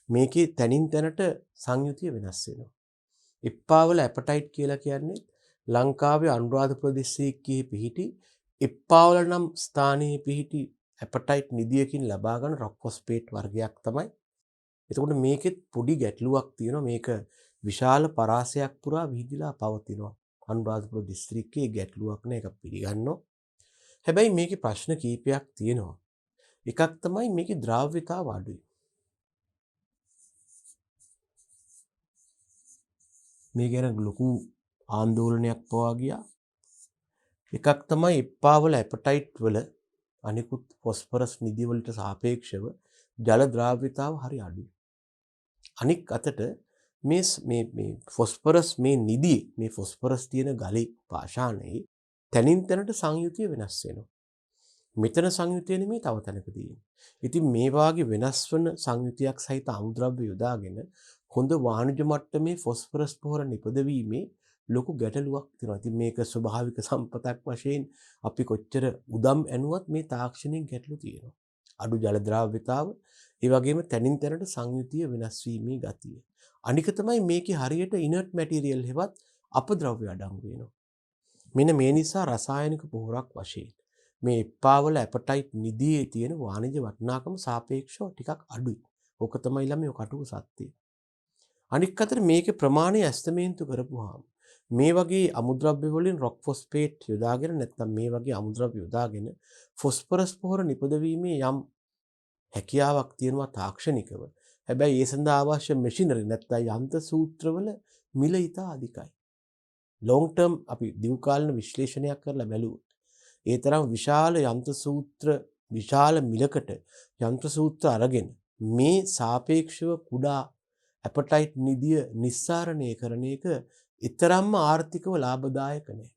මේකේ තනින් තැනට සංයුතිය වෙනස් වෙනවා. ඉප්පාවල ඇපටයිට් කියලා කියන්නේ ලංකාවේ අනුරාධපුර දිස්ත්‍රික්කයේ පිහිටි ඉප්පාවල නම් ස්ථානයේ පිහිටි ඇපටයිට් නිදියකින් ලබා ගන්න රොක් ෆොස්ෆේට් වර්ගයක් තමයි. එතකොට මේකෙත් පොඩි ගැටලුවක් තියෙනවා. මේක විශාල පරාසයක් පුරා විහිදිලා පවතිනවා. අනුරාධපුර දිස්ත්‍රික්කයේ ගැටලුවක් නෑ, ඒක පිළිගන්නවා. හැබැයි මේකේ ප්‍රශ්න කීපයක් තියෙනවා. එකක් තමයි මේකේ ද්‍රාව්‍යතාව අඩුයි. මේ ගැන ලොකු ආందోලනයක් පවා ගියා. එකක් තමයි එප්පාවල ඇපටයිට් වල අනිකුත් ෆොස්ෆරස් නිදි වලට සාපේක්ෂව ජල ද්‍රාව්‍යතාව හරි අඩුයි. අනික් අතට මේ ෆොස්ෆරස් මේ නිදි මේ ෆොස්ෆරස් තියෙන ගලේ පාෂාණයේ තනින් තැනට සංයුතිය වෙනස් වෙනවා. මෙතන සංයුතිය නෙමෙයි තව තැනක තියෙන්නේ. ඉතින් මේ වාගේ වෙනස් වන සංයුතියක් සහිත අමුද්‍රව්‍ය යොදාගෙන හොඳ වාණිජ මට්ටමේ ෆොස්ෆරස් පොහොර නිපදවීමේ ලොකු ගැටලුවක් තියෙනවා. ඉතින් මේක ස්වභාවික සම්පතක් වශයෙන් අපි කොච්චර උදම් ඇනුවත් මේ තාක්ෂණික ගැටලු තියෙනවා. අඩු ජල ද්‍රාව්‍යතාව, ඒ වගේම තැනින් තැනට සංයුතිය වෙනස් වීමේ ගතිය. අනික තමයි මේකේ හරියට ඉනර්ට් මැටීරියල් හෙවත් අපද්‍රව්‍ය අඩංගු වෙනවා. මෙන්න මේ නිසා රසායනික පොහොරක් වශයෙන් මේ එප්පාවල ඇපටයිට් නිදියේ තියෙන වාණිජ වටිනාකම සාපේක්ෂව ටිකක් අඩුයි. ඕක තමයි ළමයෝ කටුක සත්‍යය. අනික් අතට මේකේ ප්‍රමාණය ඇස්තමේන්තු කරපුවාම මේ වගේ අමුද්‍රව්‍ය වලින් රොක් ෆොස්ෆේට් යොදාගෙන නැත්නම් මේ වගේ අමුද්‍රව්‍ය යොදාගෙන ෆොස්ෆරස් පොහොර නිපදවීමේ යම් හැකියාවක් තියෙනවා තාක්ෂණිකව. හැබැයි ඒ සඳහා අවශ්‍ය මැෂිනරි නැත්නම් යන්ත්‍ර සූත්‍රවල මිල ඉතා අධිකයි. ලොං ටර්ම් අපි දීර්ඝකාලීන විශ්ලේෂණයක් කරලා බැලුවොත් ඒ තරම් විශාල යන්ත්‍ර සූත්‍ර විශාල මිලකට යන්ත්‍ර සූත්‍ර අරගෙන මේ සාපේක්ෂව කුඩා ඇපටයිට් නිදිය නිස්සාරණය කරන එක ඊතරම්ම ආර්ථිකව ලාභදායක නෑ.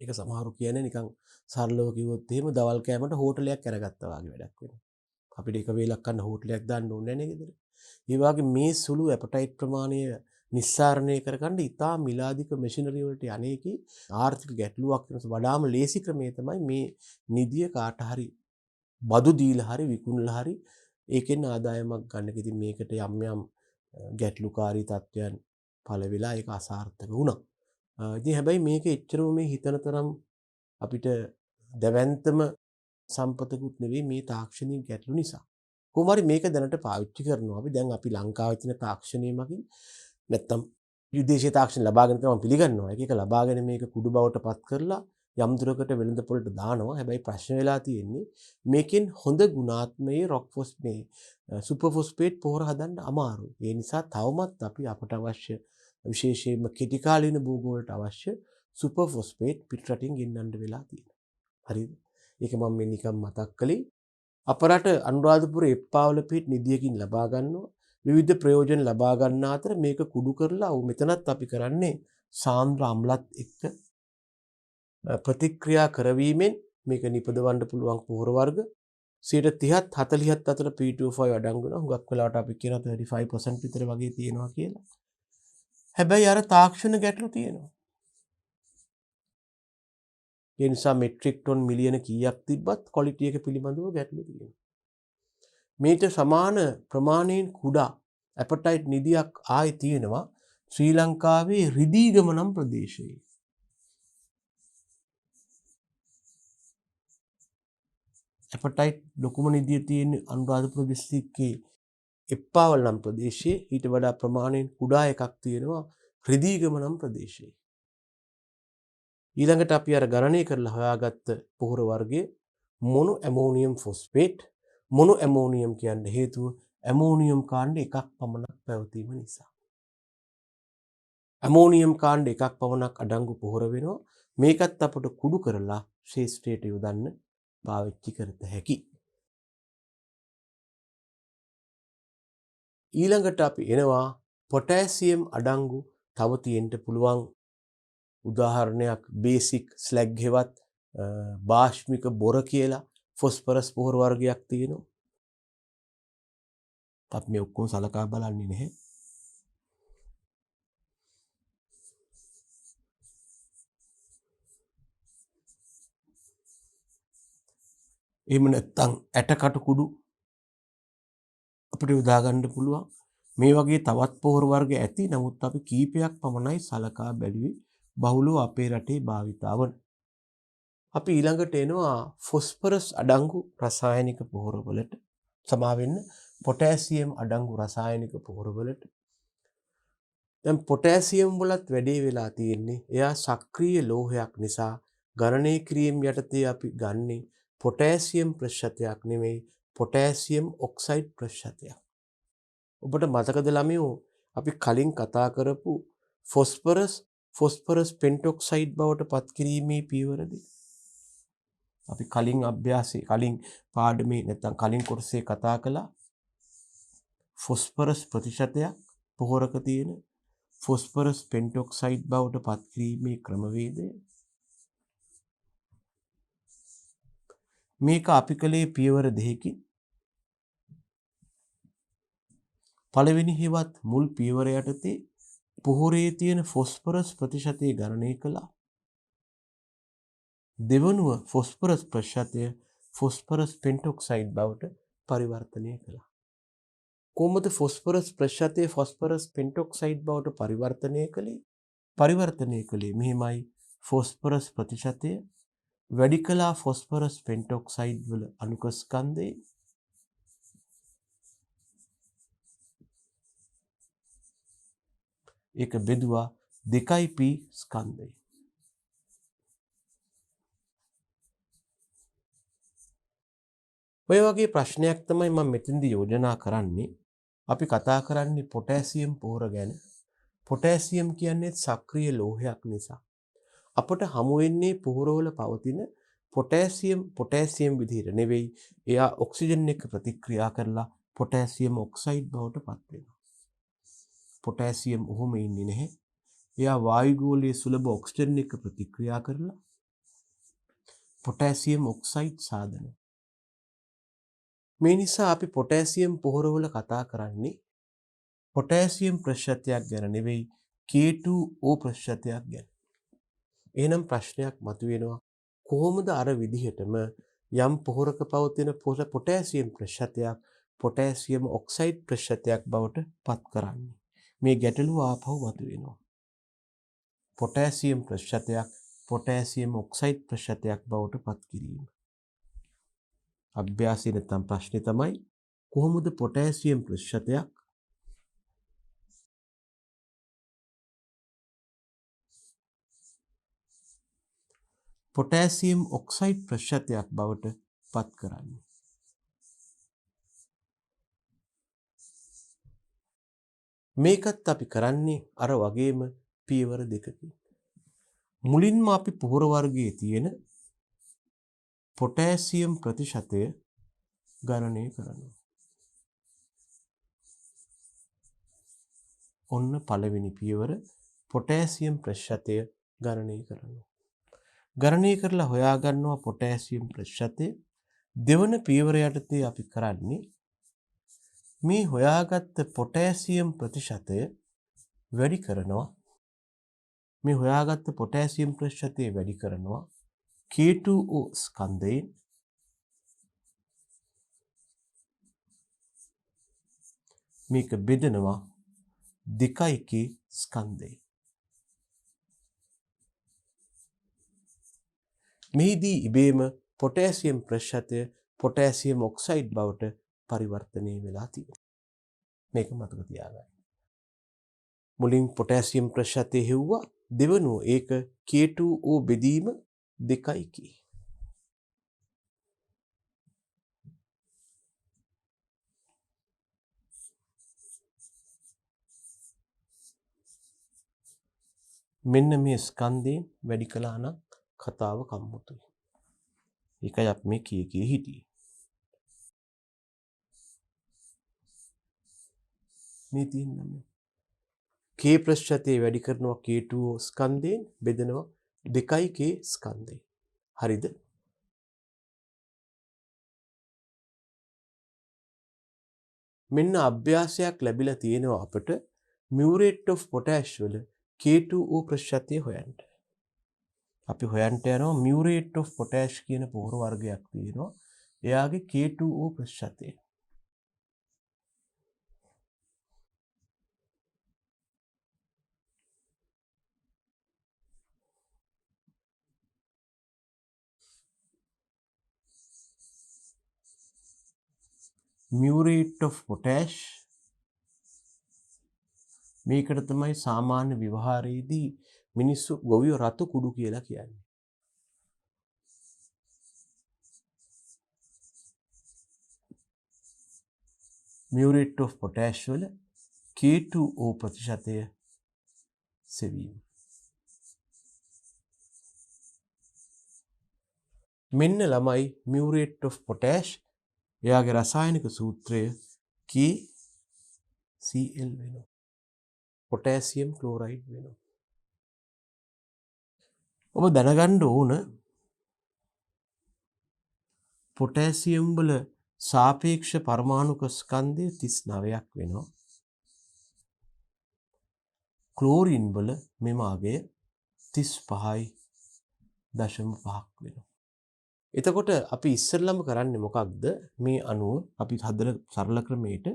ඒක සමහරු කියන්නේ නිකන් සරලව කිව්වොත් එහෙම දවල් කෑමට හෝටලයක් අරගත්තා වගේ වැඩක් වෙනවා. අපිට එක වේලක් කන්න හෝටලයක් දාන්න ඕනේ නැහැ නේද? ඒ වගේ මේ සුළු ඇපටයිට් ප්‍රමාණය නිස්සාරණය කරගන්න ඉතා මිලාදික මැෂිනරි වලට යන්නේකී ආර්ථික ගැටලුවක් වෙනස වඩාම ලේසි ක්‍රමය තමයි මේ නිදිය කාට හරි බදු දීලා හරි විකුණලා හරි ඒකෙන් ආදායමක් ගන්න එක. ඉතින් මේකට යම් යම් ගැටලුකාරී තත්ත්වයන් පළ වෙලා ඒක අසාර්ථක වුණා. ඉතින් හැබැයි මේක එච්චරම මේ හිතන තරම් අපිට දැවැන්තම සම්පතකුත් නෙවෙයි මේ තාක්ෂණික ගැටලු නිසා. කොහොම හරි මේක දැනට පාවිච්චි කරනවා. අපි දැන් අපි ලංකාවේ තියෙන තාක්ෂණය මගින් නැත්තම් විදේශීය තාක්ෂණ ලබාගෙන තමයි පිළිගන්නවා. එක ලබාගෙන මේක කුඩු බවට පත් කරලා යම් දුරකට වෙළඳ පොළට දානවා. හැබැයි ප්‍රශ්න වෙලා තියෙන්නේ මේකෙන් හොඳ ගුණාත්මයේ රොක් ෆොස් මේ සුපර් ෆොස්ෆේට් පොහොර හදන්න අමාරුයි. ඒ නිසා තවමත් අපි අපට අවශ්‍ය විශේෂයෙන්ම කෙටි කාලීන භෝග වලට අවශ්‍ය සුපර් ෆොස්ෆේට් පිටරටින් ගෙන්නන්න වෙලා තියෙනවා. හරිද? ඒක මම මේ නිකන් මතක් කළේ. අපරට අනුරාධපුර එප්පාවල පිට නිදියකින් ලබා ගන්නවා. විවිධ ප්‍රයෝජන ලබා ගන්න අතර මේක කුඩු කරලා මෙතනත් අපි කරන්නේ සාන්ද්‍ර අම්ලත් එක්ක ප්‍රතික්‍රියා කරවීමෙන් මේක නිපදවන්න පුළුවන් පොහොර වර්ග 30ත් 40ත් අතර P2O5 අඩංගු වෙනවා. හුඟක් වෙලාවට අපි කියන 35% විතර වගේ තියෙනවා කියලා. හැබැයි අර තාක්ෂණ ගැටලු තියෙනවා. ඒ නිසා මෙට්‍රික් ටොන් මිලියන කීයක් තිබ්බත් ක්වොලිටි එක පිළිබඳව ගැටලු තියෙනවා. මේට සමාන ප්‍රමාණයෙන් කුඩා ඇපටයිට් නිදියක් ආයේ තියෙනවා ශ්‍රී ලංකාවේ රිදීගම නම් ප්‍රදේශයේ. ඇපටයිට් ලොකුම නිදිය තියෙන අනුරාධපුර දිස්ත්‍රික්කයේ එප්පාවල නම් ප්‍රදේශයේ ඊට වඩා ප්‍රමාණයෙන් කුඩා එකක් තියෙනවා රිදීගම නම් ප්‍රදේශයේ. ඊළඟට අපි අර ගණනය කරලා හොයාගත්ත පොහොර වර්ගයේ මොනු ඇමෝනියම් ෆොස්ෆේට් මොනු ඇමෝනියම් කියන්න හේතුව ඇමෝනියම් කාණ්ඩ එකක් පමණක් පැවතීම නිසා. ඇමෝනියම් කාණ්ඩ එකක් පමණක් අඩංගු පොහොර වෙනවා. මේකත් අපට කුඩු කරලා ශේෂ්ත්‍රයට යොදන්න පාවිච්චි කරත හැකි. ඊළඟට අපි එනවා පොටෑසියම් අඩංගු තව තියෙන්න පුළුවන් උදාහරණයක් බේසික් ස්ලැග් හෙවත් භාෂ්මික බොර කියලා ෆොස්ෆරස් පොහොර වර්ගයක් තියෙනවා. අපි මේ ඔක්කොම සලකා බලන්නේ නැහැ. එහෙම නැත්නම් ඇටකට කුඩු අපිට යොදා ගන්න පුළුවන්. මේ වගේ තවත් පොහොර වර්ග ඇති. නමුත් අපි කීපයක් පමණයි සලකා බැලුවේ බහුලව අපේ රටේ භාවිතා වන. අපි ඊළඟට එනවා ෆොස්ෆරස් අඩංගු රසායනික පොහොර වලට. සමා වෙන්න පොටෑසියම් අඩංගු රසායනික පොහොර වලට. දැන් පොටෑසියම් වලත් වැඩේ වෙලා තියෙන්නේ එයා සක්‍රීය ලෝහයක් නිසා ගණනය කිරීම යටතේ අපි ගන්නේ පොටෑසියම් ප්‍රතිශතයක් නෙමෙයි පොටෑසියම් ඔක්සයිඩ් ප්‍රතිශතයක්. ඔබට මතකද ළමයෝ අපි කලින් කතා කරපු ෆොස්ෆරස් පෙන්ටොක්සයිඩ් බවට පත් කිරීමේ පියවරදී අපි කලින් අභ්‍යාසයේ කලින් පාඩමේ නැත්නම් කලින් කොටසේ කතා කළා ෆොස්ෆරස් ප්‍රතිශතයක් පොහොරක තියෙන ෆොස්ෆරස් පෙන්ටොක්සයිඩ් බවට පත් කිරීමේ ක්‍රමවේදය. මේක අපි කලේ පියවර දෙකකින්. පළවෙනි හෙවත් මුල් පියවර යටතේ පොහොරේ තියෙන ෆොස්ෆරස් ප්‍රතිශතය ගණනය කළා. දෙවනුව ෆොස්ෆරස් ප්‍රතිශතය ෆොස්ෆරස් පෙන්ටොක්සයිඩ් බවට පරිවර්තනය කළා. කොහොමද ෆොස්ෆරස් ප්‍රතිශතය ෆොස්ෆරස් පෙන්ටොක්සයිඩ් බවට පරිවර්තනය කළේ මෙහෙමයි. ෆොස්ෆරස් ප්‍රතිශතය වැඩි කළා ෆොස්ෆරස් පෙන්ටොක්සයිඩ් වල අණුක ස්කන්ධේ. ඒක බෙදුවා 2p ස්කන්ධය. ඔය වගේ ප්‍රශ්නයක් තමයි මම මෙතෙන්දී යෝජනා කරන්නේ. අපි කතා කරන්නේ පොටෑසියම් පොහොර ගැන. පොටෑසියම් කියන්නේ සක්‍රීය ලෝහයක් නිසා අපට හමු වෙන්නේ පොහොරවල පවතින පොටෑසියම් විදිහට නෙවෙයි. එයා ඔක්සිජන් එක්ක ප්‍රතික්‍රියා කරලා පොටෑසියම් ඔක්සයිඩ් බවට පත් වෙනවා. පොටෑසියම් ඔහොම ඉන්නේ නැහැ. එයා වායුගෝලයේ සුලභ ඔක්සිජන් එක්ක ප්‍රතික්‍රියා කරලා පොටෑසියම් ඔක්සයිඩ් සාදනවා. මේ නිසා අපි පොටෑසියම් පොහොරවල කතා කරන්නේ පොටෑසියම් ප්‍රතිශතයක් ගැන නෙවෙයි K2O ප්‍රතිශතයක් ගැන. එහෙනම් ප්‍රශ්නයක් මතුවෙනවා කොහොමද අර විදිහටම යම් පොහොරක පවතින පොටෑසියම් ප්‍රතිශතයක් පොටෑසියම් ඔක්සයිඩ් ප්‍රතිශතයක් බවට පත් කරන්නේ? මේ ගැටලුව ආපහු මතුවෙනවා. පොටෑසියම් ප්‍රතිශතයක් පොටෑසියම් ඔක්සයිඩ් ප්‍රතිශතයක් බවට පත් කිරීම. අභ්‍යාසයේ නැත්නම් ප්‍රශ්නේ තමයි කොහොමද පොටෑසියම් ප්‍රතිශතයක් පොටෑසියම් ඔක්සයිඩ් ප්‍රතිශතයක් බවට පත් කරන්නේ? මේකත් අපි කරන්නේ අර වගේම පියවර දෙකකින්. මුලින්ම අපි පොහොර වර්ගයේ තියෙන පොටෑසියම් ප්‍රතිශතය ගණනය කරනවා. ඔන්න පළවෙනි පියවර පොටෑසියම් ප්‍රතිශතය ගණනය කරනවා. ගණනය කරලා හොයාගන්නවා පොටෑසියම් ප්‍රතිශතය. දෙවන පියවර යටතේ අපි කරන්නේ මේ හොයාගත්ත පොටෑසියම් ප්‍රතිශතය වැඩි කරනවා. මේ හොයාගත්ත පොටෑසියම් ප්‍රතිශතය වැඩි කරනවා K2O ස්කන්ධයෙන්. මේක බෙදනවා 2k ස්කන්ධයෙන්. මෙහිදී ඉබේම පොටෑසියම් ප්‍රතිශතය පොටෑසියම් ඔක්සයිඩ් බවට පරිවර්තනය වෙලා තියෙනවා. මේක මතක තියාගන්න. මුලින් පොටෑසියම් ප්‍රතිශතය හෙව්වා. දෙවනුව ඒක K2O බෙදීම 2k. මෙන්න මේ ස්කන්ධයෙන් වැඩි කළා නම් කතාව කම්මුතුයි. ඒකයි අපි මේ කී හිටියේ. මේ තියෙන්නේ K ප්‍රතිශතය වැඩි කරනවා K2O ස්කන්ධයෙන් බෙදනවා 2k ස්කන්ධයෙන්. හරිද? මෙන්න අභ්‍යාසයක් ලැබිලා තියෙනවා අපට මියුරේට් ඔෆ් පොටෑෂ් වල K2O ප්‍රතිශතය හොයන්න. අපි හොයන්න යනවා මියුරේට් ඔෆ් පොටෑෂ් කියන පොහොර වර්ගයක් තියෙනවා. එයාගේ K2O ප්‍රතිශතය. මියුරේට් ඔෆ් පොටෑෂ් මේකට තමයි සාමාන්‍ය ව්‍යවහාරයේදී මිනිස්සු ගොවියෝ රතු කුඩු කියලා කියන්නේ. මියුරේට් ඔෆ් පොටෑෂ් වල K2O ප්‍රතිශතය සෙවීම. මෙන්න ළමයි මියුරේට් ඔෆ් පොටෑෂ්. එයාගේ රසායනික සූත්‍රය KCl වෙනවා. පොටෑසියම් ක්ලෝරයිඩ් වෙනවා. ඔබ දැනගන්න ඕන පොටෑසියම් වල සාපේක්ෂ පරමාණුක ස්කන්ධය 39ක් වෙනවා. ක්ලෝරින් වල මෙම අගය 35.5ක් වෙනවා. එතකොට අපි ඉස්සෙල්ලම කරන්නේ මොකක්ද? මේ අණුව අපි හදන සරල ක්‍රමයට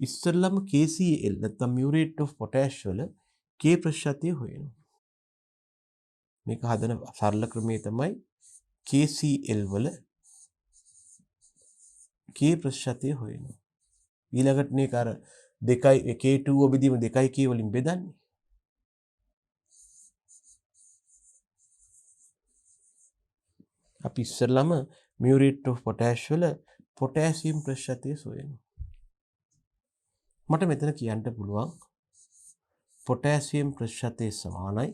ඉස්සෙල්ලම KCl නැත්නම් muriate of potash වල K ප්‍රතිශතය හොයනවා. මේක හදන සරල ක්‍රමය තමයි KCl වල K ප්‍රතිශතය හොයනවා. ඊළඟට මේක අර 2 K2O බෙදීම 2K වලින් බෙදන්නේ. අපි ඉස්සෙල්ලම muriate of potash වල potassium ප්‍රතිශතය සොයනවා. මට මෙතන කියන්න පුළුවන් potassium ප්‍රතිශතය සමානයි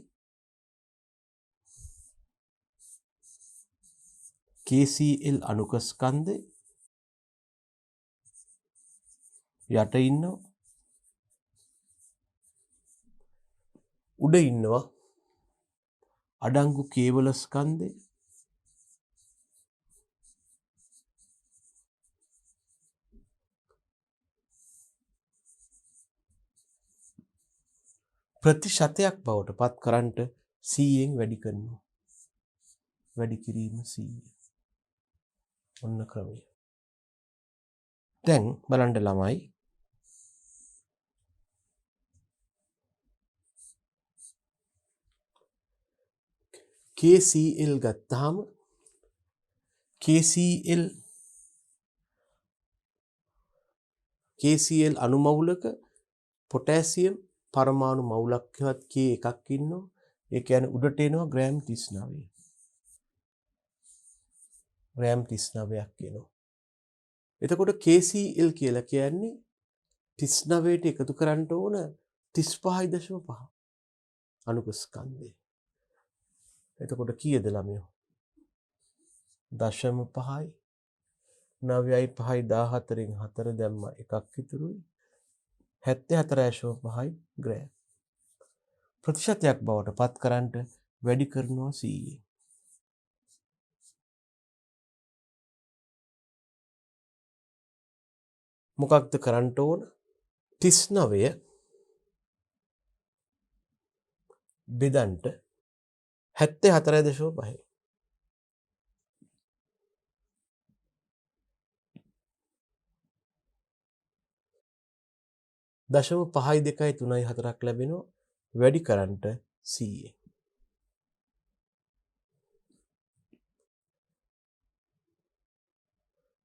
KCl අණුක ස්කන්ධය යට ඉන්නවා උඩ ඉන්නවා අඩංගු කේවල ස්කන්ධය ප්‍රතිශතයක් බවට පත් කරන්නට 100න් වැඩි කරනවා. වැඩි කිරීම 100. ඔන්න ක්‍රමය. දැන් බලන්න ළමයි KCl ගත්තාම KCl අණු මවුලක පොටෑසියම් පරමාණු මවුලක් හෙවත් K එකක් ඉන්නවා. ඒ කියන්නේ උඩට එනවා ග්‍රෑම් 39. ග්‍රෑම් 39ක් එනවා. එතකොට KCl කියලා කියන්නේ 39ට එකතු කරන්න ඕන 35.5 අණුක ස්කන්ධය. එතකොට කීයද ළමයෝ? 0.5යි 9යි 5යි 14න් 4 දැම්ම එකක් ඉතුරුයි 74.5යි ග්‍රෑම්. ප්‍රතිශතයක් බවට පත් කරන්නට වැඩි කරනවා 100. මොකක්ද කරන්න ඕන? 39 බෙදන්ට 74.5. 0.5යි 2යි 3යි 4ක් ලැබෙනවා වැඩි කරන්නට 100.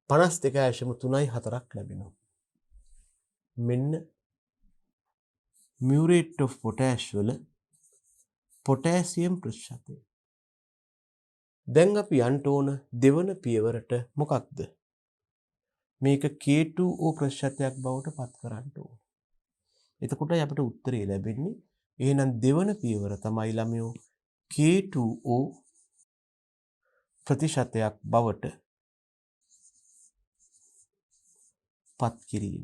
පනස් දෙකයි අශම 3යි 4ක් ලැබෙනවා. මෙන්න muriate of potash වල potassium ප්‍රතිශතය. දැන් අපි යන්න ඕන දෙවන පියවරට මොකක්ද? මේක K2O ප්‍රතිශතයක් බවට පත් කරන්න ඕන. එතකොටයි අපිට උත්තරේ ලැබෙන්නේ. එහෙනම් දෙවන පියවර තමයි ළමයෝ K2O ප්‍රතිශතයක් බවට පත් කිරීම.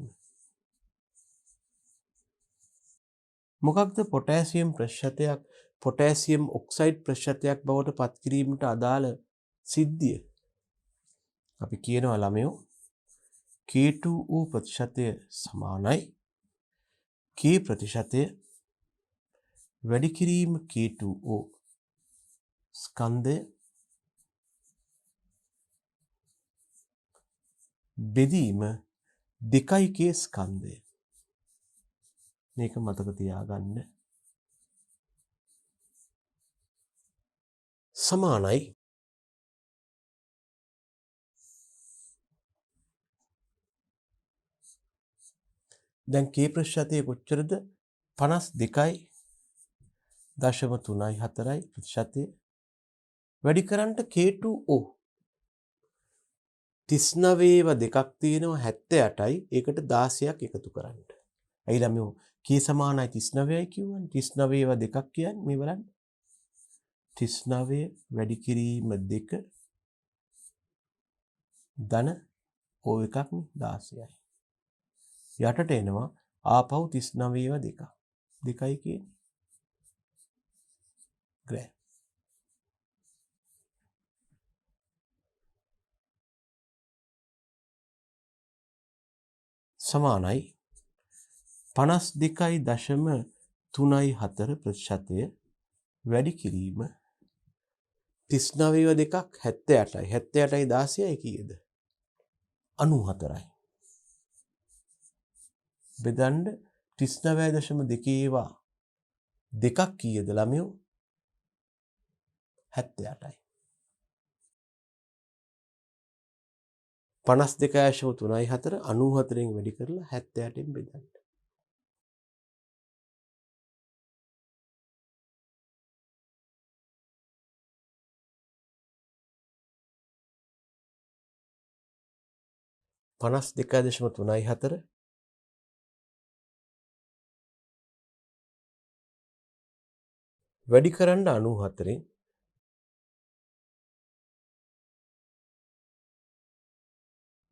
මොකක්ද පොටෑසියම් ප්‍රතිශතයක් පොටෑසියම් ඔක්සයිඩ් ප්‍රතිශතයක් බවට පත් කිරීමට අදාළ සිද්ධිය? අපි කියනවා ළමයෝ K2O ප්‍රතිශතය සමානයි K ප්‍රතිශතය වැඩි කිරීම K2O ස්කන්ධය බෙදීම 2K ස්කන්ධය. මේක මතක තියාගන්න. සමානයි දැන් K ප්‍රතිශතය කොච්චරද? 52.3යි 4යි ප්‍රතිශතය වැඩි කරන්නට K2O 39ව දෙකක් තියෙනවා 78යි ඒකට 16ක් එකතු කරන්න. ඇයි ළමයෝ K සමානයි 39යි කියවනේ 39ව දෙකක් කියන්නේ මේ බලන්න 39 වැඩි කිරීම 2 ධන O එකක් නේ 16යි. යටට එනවා ආපහු 39ව දෙකක්. දෙකයි කියන්නේ ග්‍රෑම්. සමානයි 52.4 3.4 ප්‍රතිශතය වැඩි කිරීම 39 2ක් 78යි 78යි 16යි කීයද 94යි බෙදන්න 39.2 දෙකක් කීයද ළමයෝ 78යි 52.3.4 94න් වැඩි කරලා 78න් බෙදන්න 52.3.4 වැඩි කරන්න 94න්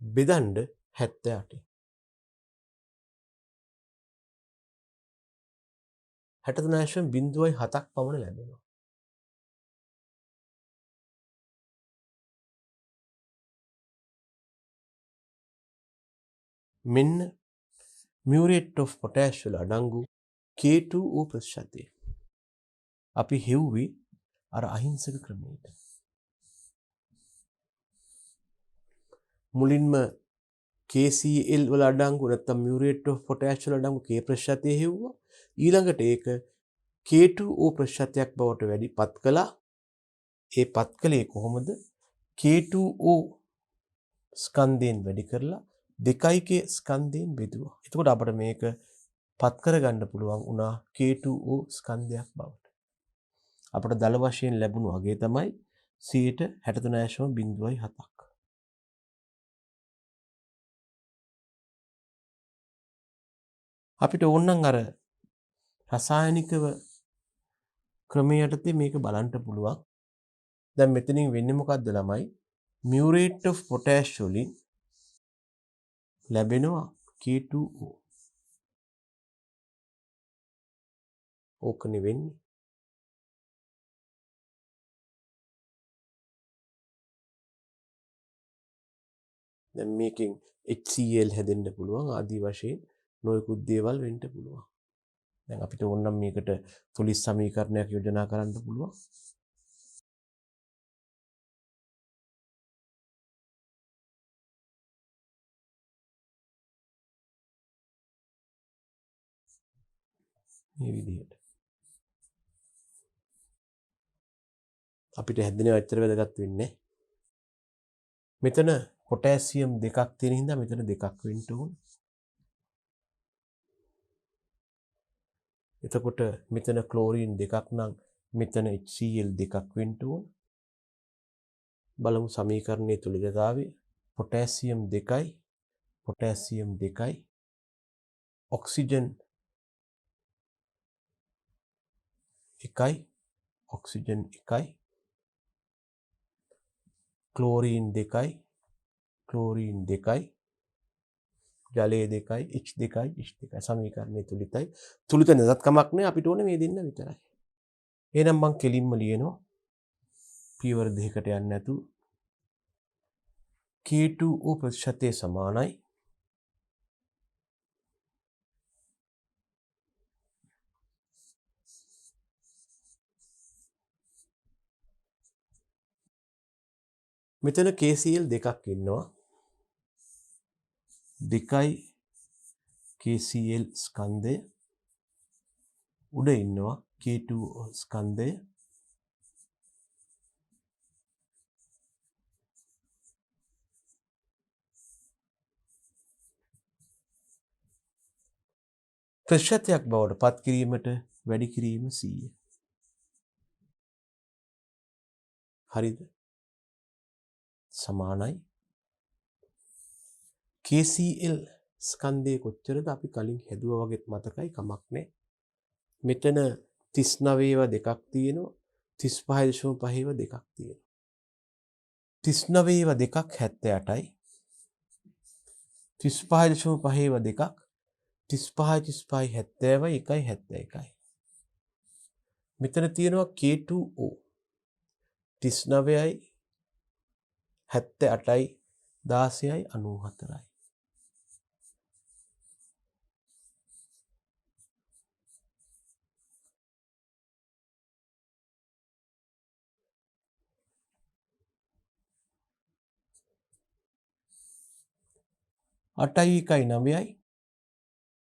බෙදන්න 78න් 63.07ක් පමණ ලැබෙනවා. මෙන්න muriate of potash වල අඩංගු K2O ප්‍රතිශතය. අපි හෙව්වේ අර අහිංසක ක්‍රමයට. මුලින්ම KCl වල අඩංගු නැත්නම් muriate of potash වල අඩංගු K ප්‍රතිශතය හෙව්වා. ඊළඟට ඒක K2O ප්‍රතිශතයක් බවට වැඩිපත් කළා. ඒ පත් කළේ කොහොමද? K2O ස්කන්ධයෙන් වැඩි කරලා 2K ස්කන්ධයෙන් බෙදුවා. එතකොට අපිට මේක පත් කරගන්න පුළුවන් වුණා K2O ස්කන්ධයක් බවට. අපිට දල වශයෙන් ලැබුණු අගය තමයි 63.07ක්. අපිට ඕනනම් අර රසායනිකව ක්‍රමයටදී මේක බලන්න පුළුවන්. දැන් මෙතනින් වෙන්නේ මොකද්ද ළමයි? muriate of potash වලින් ලැබෙනවා K2O. ඕකනේ වෙන්නේ. දැන් මේකෙන් HCl හැදෙන්න පුළුවන් ආදී වශයෙන් නොයෙකුත් දේවල් වෙන්න පුළුවන්. දැන් අපිට ඕනනම් මේකට පොලිස් සමීකරණයක් යෝජනා කරන්න පුළුවන්. මේ විදිහට. අපිට හැදෙනව ඇත්තට වැදගත් වෙන්නේ. මෙතන පොටෑසියම් දෙකක් තියෙන හින්දා මෙතන දෙකක් වෙන්න ඕන. එතකොට මෙතන ක්ලෝරින් දෙකක් නම් මෙතන HCl දෙකක් වෙන්න ඕන. බලමු සමීකරණයේ තුලිතතාවය. පොටෑසියම් 2යි පොටෑසියම් 2යි ඔක්සිජන් 1යි ඔක්සිජන් 1යි ක්ලෝරින් 2යි ක්ලෝරින් 2යි ජලය 2යි H2යි H2යි සමීකරණයේ තුලිතයි. තුලිත නැසත් කමක් නෑ අපිට ඕනේ මේ දෙන්න විතරයි. එහෙනම් මං කෙලින්ම ලියනවා පියවර දෙකකට යන්නේ නැතුව K2O ප්‍රතිශතය සමානයි මෙතන KCl දෙකක් ඉන්නවා 2යි KCl ස්කන්ධය උඩ ඉන්නවා K2O ස්කන්ධය ප්‍රතිශතයක් බවට පත් කිරීමට වැඩි කිරීම 100. හරිද? සමානයි KCl ස්කන්ධය කොච්චරද අපි කලින් හැදුවා වගේත් මතකයි කමක් නැහැ. මෙතන 39 දෙකක් තියෙනවා 35.5 දෙකක් තියෙනවා. 39 දෙකක් 78යි 35.5 දෙකක් 35 70යි 1යි 71යි. මෙතන තියෙනවා K2O 39යි 78යි 16යි 94යි. 8යි 9යි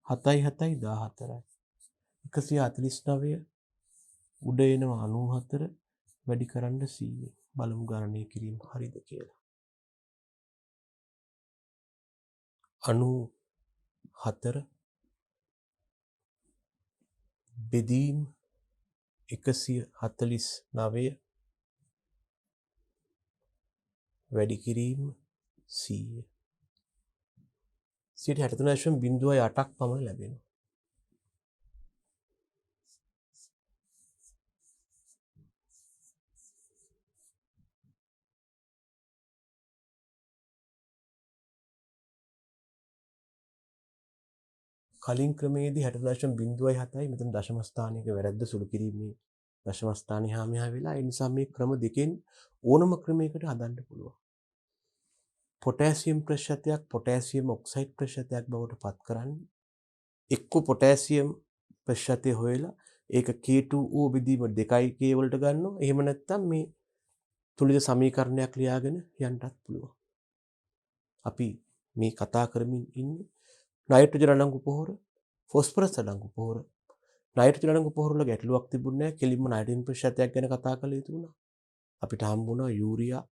7යි 7යි 14යි 149 උඩ එනවා 94 වැඩි කරන්න 100 බලමු ගණනය කිරීම හරිද කියලා. 94 බෙදීම් 149 වැඩි කිරීම 100 63.08ක් පමණ ලැබෙනවා. කලින් ක්‍රමයේදී 60.07යි මෙතන දශම ස්ථානයක වැරද්ද සුළු කිරීමේ දශම ස්ථානය හා මෙහා වෙලා ඒ නිසා මේ ක්‍රම දෙකෙන් ඕනම ක්‍රමයකට හදන්න පුළුවන්. පොටෑසියම් ප්‍රතිශතයක් පොටෑසියම් ඔක්සයිඩ් ප්‍රතිශතයක් බවට පත් කරන්න එක්ක පොටෑසියම් ප්‍රතිශතය හොයලා ඒක K2O බෙදීම 2K වලට ගන්නවා. එහෙම නැත්නම් මේ තුලිත සමීකරණයක් ලියාගෙන යන්නත් පුළුවන්. අපි මේ කතා කරමින් ඉන්නේ නයිට්‍රජන් අඩංගු පොහොර, ෆොස්ෆරස් අඩංගු පොහොර. නයිට්‍රජන් අඩංගු පොහොර වල ගැටලුවක් තිබුණේ නැහැ. කෙලින්ම නයිට්‍රජන් ප්‍රතිශතයක් ගැන කතා කළ යුතු වුණා. අපිට හම්බුණා urea,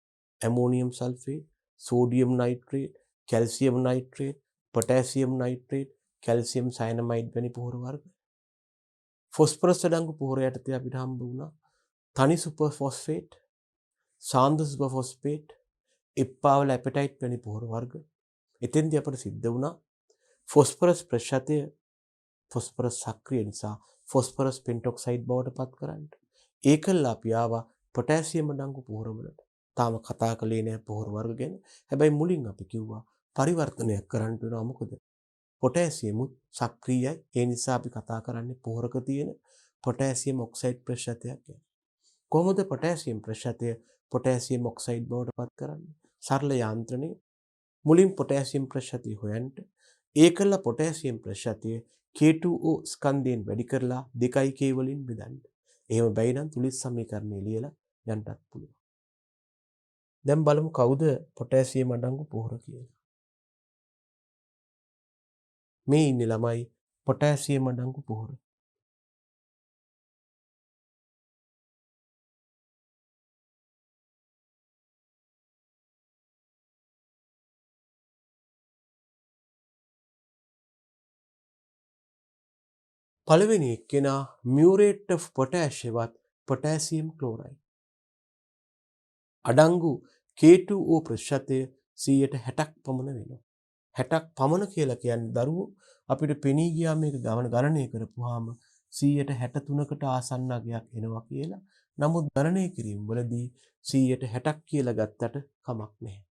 ammonium sulphate, sodium nitrate, calcium nitrate, potassium nitrate, calcium cyanamide වැනි පොහොර වර්ග. ෆොස්ෆරස් අඩංගු පොහොර යටතේ අපිට හම්බ වුණා තනි සුපර් ෆොස්ෆේට්, සාන්ද්‍ර සුපර් ෆොස්ෆේට්, එප්පාවල ඇපටයිට් වැනි පොහොර වර්ග. එතෙන්දී අපට සිද්ධ වුණා ෆොස්ෆරස් ප්‍රතිශතය ෆොස්ෆරස් සක්‍රිය නිසා ෆොස්ෆරස් පෙන්ටොක්සයිඩ් බවට පත් කරන්න. ඒකල්ල අපි ආවා පොටෑසියම් අඩංගු පොහොර වලට. තාම කතා කළේ නෑ පොහොර වර්ග ගැන. හැබැයි මුලින් අපි කිව්වා පරිවර්තනයක් කරන්න වෙනවා. මොකද පොටෑසියමුත් සක්‍රියයි. ඒ නිසා අපි කතා කරන්නේ පොහොරක තියෙන පොටෑසියම් ඔක්සයිඩ් ප්‍රතිශතයක් ගැන. කොහොමද පොටෑසියම් ප්‍රතිශතය පොටෑසියම් ඔක්සයිඩ් බවට පත් කරන්නේ? සරල යාන්ත්‍රණය. මුලින් පොටෑසියම් ප්‍රතිශතය හොයන්න. ඒකල පොටෑසියම් ප්‍රතිශතය K2O ස්කන්ධයෙන් වැඩි කරලා 2K වලින් බෙදන්න. එහෙම බැයි නම් තුලිත සමීකරණය ලියලා යන්නත් පුළුවන්. දැන් බලමු කවුද පොටෑසියම් අඩංගු පොහොර කියලා. මේ ඉන්නේ ළමයි පොටෑසියම් අඩංගු පොහොර. පළවෙනි එක්කෙනා මියුරේට් ඔෆ් පොටෑෂ් එවත් පොටෑසියම් ක්ලෝරයිඩ්. අඩංගු K2O ප්‍රතිශතය 60ක් පමණ වෙනවා. 60ක් පමණ කියලා කියන්නේ දරුවෝ අපිට පෙනී ගියා මේක ගණනය කරපුවාම 63කට ආසන්න අගයක් එනවා කියලා. නමුත් ගණනය කිරීම වලදී 60ක් කියලා ගත්තට කමක් නැහැ.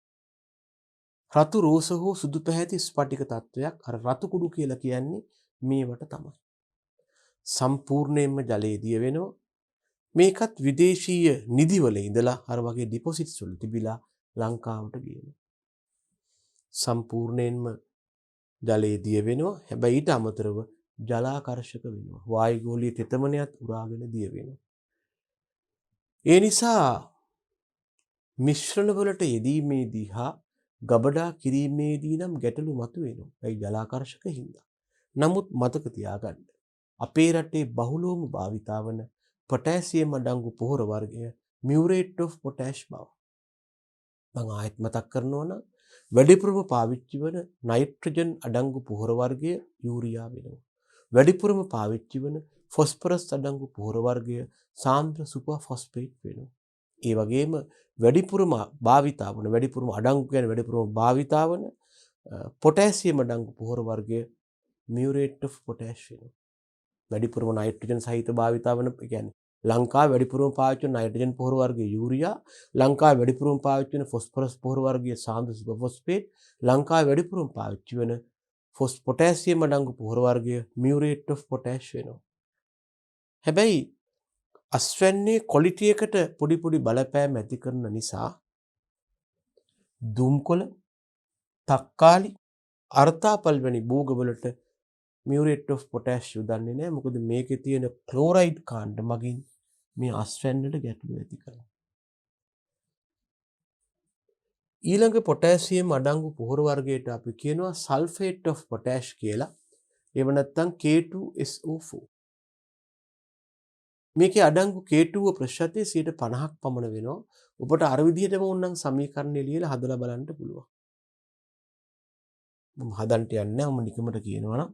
රතු රෝස හෝ සුදු පැහැති ස්පටික තත්වයක් අර රතු කුඩු කියලා කියන්නේ මේවට තමයි. සම්පූර්ණයෙන්ම ජලයේ දිය වෙනවා. මේකත් විදේශීය නිදිවල ඉඳලා අර වගේ ඩිපොසිට්ස් වල තිබිලා ලංකාවට ගියනවා. සම්පූර්ණයෙන්ම ජලයේ දිය වෙනවා. හැබැයි ඊට අමතරව ජලාකර්ෂක වෙනවා. වායුගෝලීය තෙතමනයත් උරාගෙන දිය වෙනවා. ඒ නිසා මිශ්‍රණ වලට යෙදීමේදී හා ගබඩා කිරීමේදී නම් ගැටලු මතුවෙනවා. ඒ ජලාකර්ෂක හින්දා. නමුත් මතක තියාගන්න. අපේ රටේ බහුලවම භාවිතා වන පොටෑසියම් අඩංගු පොහොර වර්ගය මියුරේට් ඔෆ් පොටෑෂ් බව. මම ආයෙත් මතක් කරනවා නම් වැඩිපුරම පාවිච්චි වන නයිට්‍රජන් අඩංගු පොහොර වර්ගය යූරියා වෙනවා. වැඩිපුරම පාවිච්චි වන ෆොස්ෆරස් අඩංගු පොහොර වර්ගය සාන්ද්‍ර සුපර් ෆොස්ෆේට් වෙනවා. ඒ වගේම වැඩිපුරම භාවිතා වන වැඩිපුරම අඩංගු කියන වැඩිපුරම භාවිතා වන පොටෑසියම් අඩංගු පොහොර වර්ගය මියුරේට් ඔෆ් පොටෑෂ් වෙනවා. වැඩිපුරම නයිට්‍රජන් සහිත භාවිතා වන කියන්නේ ලංකාවේ වැඩිපුරම පාවිච්චි වන නයිට්‍රජන් පොහොර වර්ගය යූරියා, ලංකාවේ වැඩිපුරම පාවිච්චි වන ෆොස්ෆරස් පොහොර වර්ගය සාන්ද්‍ර සුපර් ෆොස්ෆේට්, ලංකාවේ වැඩිපුරම පාවිච්චි වන පොටෑසියම් අඩංගු පොහොර වර්ගය මියුරේට් ඔෆ් පොටෑෂ් වෙනවා. හැබැයි අස්වැන්නේ ක්වොලිටි එකට පොඩි පොඩි බලපෑම් ඇති කරන නිසා දුම්කොළ, තක්කාලි, අර්තාපල් වැනි භෝගවලට මියුරේට් ඔෆ් පොටෑෂ් යොදන්නේ නැහැ. මොකද මේකේ තියෙන ක්ලෝරයිඩ් කාණ්ඩ මගින් මේ අස්වැන්නට ගැටලුව ඇති කරනවා. ඊළඟ පොටෑසියම් අඩංගු පොහොර වර්ගයට අපි කියනවා සල්ෆේට් of potash කියලා. එහෙම නැත්නම් K2SO4. මේකේ අඩංගු K2 ප්‍රතිශතය 50ක් පමණ වෙනවා. ඔබට අර විදිහටම ඕනනම් සමීකරණය ලියලා හදලා බලන්න පුළුවන්. මම හදන්න යන්නේ නැහැ. මම නිකමට කියනවා නම්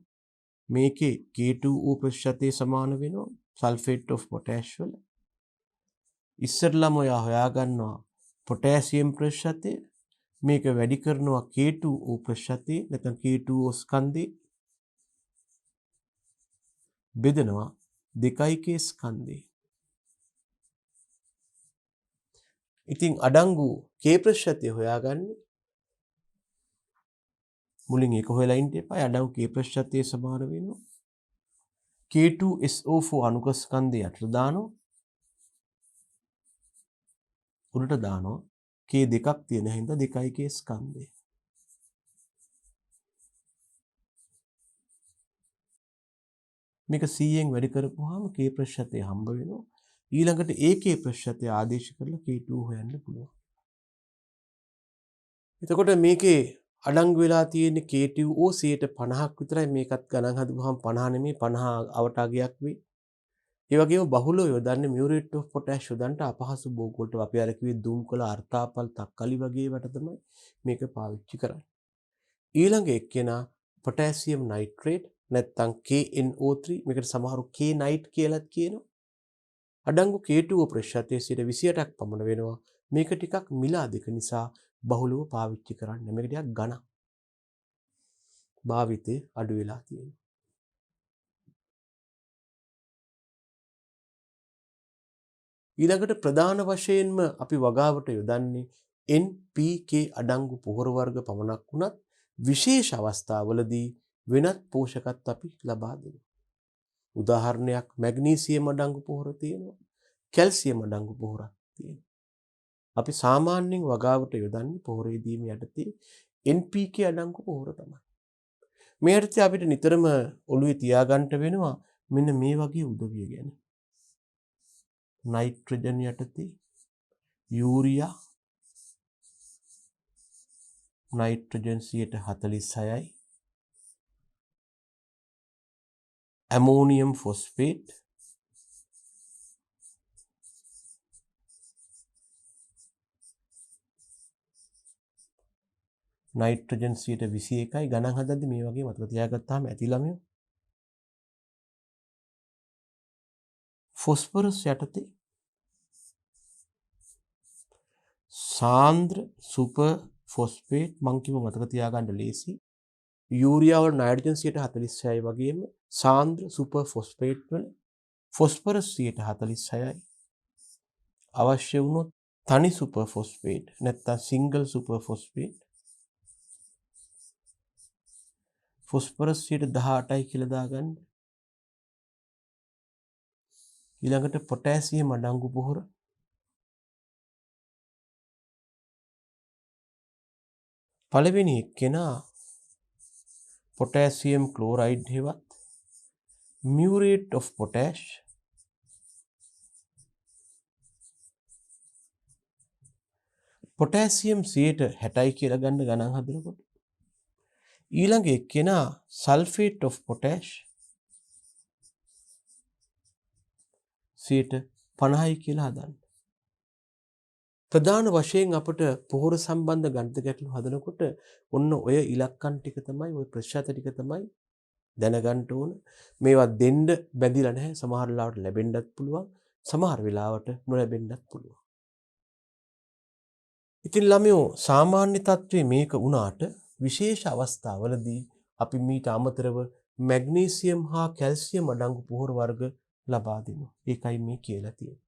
මේකේ K2O ප්‍රතිශතය සමාන වෙනවා සල්ෆේට් of potash වල. ඉස්සෙල්ලාම ඔයා හොයාගන්නවා පොටෑසියම් ප්‍රතිශතය. මේක වැඩි කරනවා K2O ප්‍රතිශතය නැත්නම් K2O ස්කන්ධේ බෙදනවා 2K ස්කන්ධේ. ඉතින් අඩංගු K ප්‍රතිශතය හොයාගන්නේ මුලින් ඒක හොයලා ඉන්න එපා. අඩංගු K ප්‍රතිශතය සමාන වෙනවා K2SO4 අණුක ස්කන්ධය යටට දානවා. උඩට දානවා K දෙකක් තියෙන හින්දා 2K ස්කන්ධය. මේක 100ෙන් වැඩි කරපුවාම K ප්‍රතිශතය හම්බ වෙනවා. ඊළඟට AK ප්‍රතිශතය ආදේශ කරලා K2 හොයන්න පුළුවන්. එතකොට මේකේ අඩංගු වෙලා තියෙන K2O 50ක් විතරයි. මේකත් ගණන් හදුවාම 50 නෙමෙයි 50 අවටාගයක් වෙයි. ඒ වගේම බහුලව යොදන්නේ මියුරේට් ඔෆ් පොටෑෂ් යොදන්න අපහසු භෝග වලට අපි අර කිව්වේ දුම්කොළ අර්තාපල් තක්කලි වගේ වට තමයි මේක පාවිච්චි කරන්නේ. ඊළඟ එක්කෙනා පොටෑසියම් නයිට්‍රේට් නැත්නම් KNO3 මේකට සමහරු K නයිට් කියලාත් කියනවා. අඩංගු K2O ප්‍රතිශතය 28ක් පමණ වෙනවා. මේක ටිකක් මිල අධික නිසා බහුලව පාවිච්චි කරන්න. මේක ටිකක් ඝන. භාවිතේ අඩු වෙලා තියෙනවා. ඊළඟට ප්‍රධාන වශයෙන්ම අපි වගාවට යොදන්නේ NPK අඩංගු පොහොර වර්ග පමණක් වුණත් විශේෂ අවස්ථාවලදී වෙනත් පෝෂකත් අපි ලබා දෙනවා. උදාහරණයක් මැග්නීසියම් අඩංගු පොහොර තියෙනවා. කැල්සියම් අඩංගු පොහොරක් තියෙනවා. අපි සාමාන්‍යයෙන් වගාවට යොදන්නේ පොහොරේ දීම යටතේ NPK අඩංගු පොහොර තමයි. මේ යටතේ අපිට නිතරම ඔළුවේ තියාගන්න වෙනවා මෙන්න මේ වගේ උදවිය ගැන. නයිට්‍රජන් යටතේ යූරියා නයිට්‍රජන් 46යි ඇමෝනියම් ෆොස්ෆේට් නයිට්‍රජන් 21යි ගණන් හදද්දි මේ වගේ මතක තියාගත්තාම ඇති ළමයෝ. ෆොස්ෆරස් යටතේ සාන්ද්‍ර සුපර් ෆොස්ෆේට් මං කිව්ව මතක තියාගන්න ලේසි. යූරියා වල නයිට්‍රජන් 46යි වගේම සාන්ද්‍ර සුපර් ෆොස්ෆේට් වල ෆොස්ෆරස් 46යි. අවශ්‍ය වුණොත් තනි සුපර් ෆොස්ෆේට් නැත්නම් සිංගල් සුපර් ෆොස්ෆේට් ෆොස්ෆරස් 18යි කියලා දාගන්න. ඊළඟට පොටෑසියම් අඩංගු පොහොර පළවෙනි එක්කෙනා පොටෑසියම් ක්ලෝරයිඩ් හෙවත් මියුරේට් ඔෆ් පොටෑෂ් පොටෑසියම් 60යි කියලා ගන්න ගණන් හදනකොට ඊළඟ එක්කෙනා සල්ෆේට් ඔෆ් පොටෑෂ් 50යි කියලා හදන්න. ප්‍රධාන වශයෙන් අපට පොහොර සම්බන්ධ ගණිත ගැටලු හදනකොට ඔන්න ඔය ඉලක්කම් ටික තමයි ඔය ප්‍රතිශත ටික තමයි දැනගන්න ඕන. මේවා දෙන්න බැඳිලා නැහැ. සමහර වෙලාවට ලැබෙන්නත් පුළුවන්. සමහර වෙලාවට නොලැබෙන්නත් පුළුවන්. ඉතින් ළමයෝ සාමාන්‍ය තත්ත්වයේ මේක වුණාට විශේෂ අවස්ථාවලදී අපි මීට අමතරව මැග්නීසියම් හා කැල්සියම් අඩංගු පොහොර වර්ග ලබා දෙනවා. ඒකයි මේ කියලා තියෙන්නේ.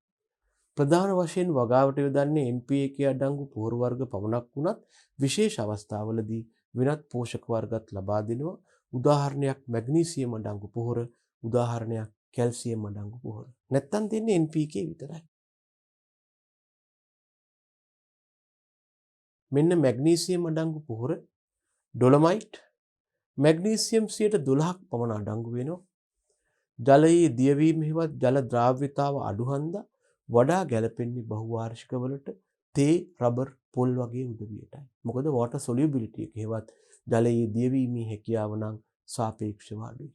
ප්‍රධාන වශයෙන් වගාවට යොදන්නේ NPK අඩංගු පොහොර වර්ග පමණක් වුණත් විශේෂ අවස්ථාවලදී වෙනත් පෝෂක වර්ගත් ලබා දෙනවා. උදාහරණයක් මැග්නීසියම් අඩංගු පොහොර, උදාහරණයක් කැල්සියම් අඩංගු පොහොර. නැත්තම් දෙන්නේ NPK විතරයි. මෙන්න මැග්නීසියම් අඩංගු පොහොර ඩොලොමයිට් මැග්නීසියම් 12ක් පමණ අඩංගු වෙනවා. ජලයේ දියවීම හෙවත් ජල ද්‍රාව්‍යතාව අඩු හන්දා වඩා ගැළපෙන්නේ බහුවාර්ෂික වලට තේ රබර් පොල් වගේ උදවියටයි. මොකද water solubility එක හේවත් ජලයේ දියවීමේ හැකියාව නම් සාපේක්ෂව අඩුයි.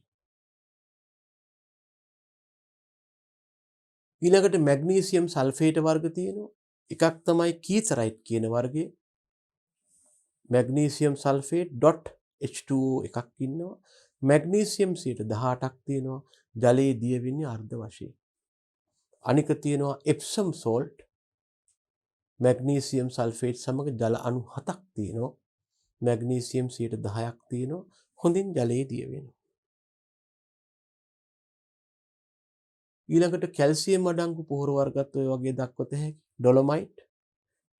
ඊළඟට මැග්නීසියම් සල්ෆේට වර්ග තියෙනවා. එකක් තමයි කීතරයිට් කියන වර්ගය. මැග්නීසියම් සල්ෆේට් .H2O එකක් ඉන්නවා. මැග්නීසියම් 18ක් තියෙනවා. ජලයේ දියවෙන්නේ අර්ධ වශයෙන්. අනික තියෙනවා එප්සම් සෝල්ට්. මැග්නීසියම් සල්ෆේට් සමග ජල අණු 7ක් තියෙනවා. මැග්නීසියම් 10ක් තියෙනවා. හොඳින් ජලයේ දියවෙනවා. ඊළඟට කැල්සියම් අඩංගු පොහොර වර්ගත් ඔය වගේ දක්වත හැකි. ඩොලොමයිට්,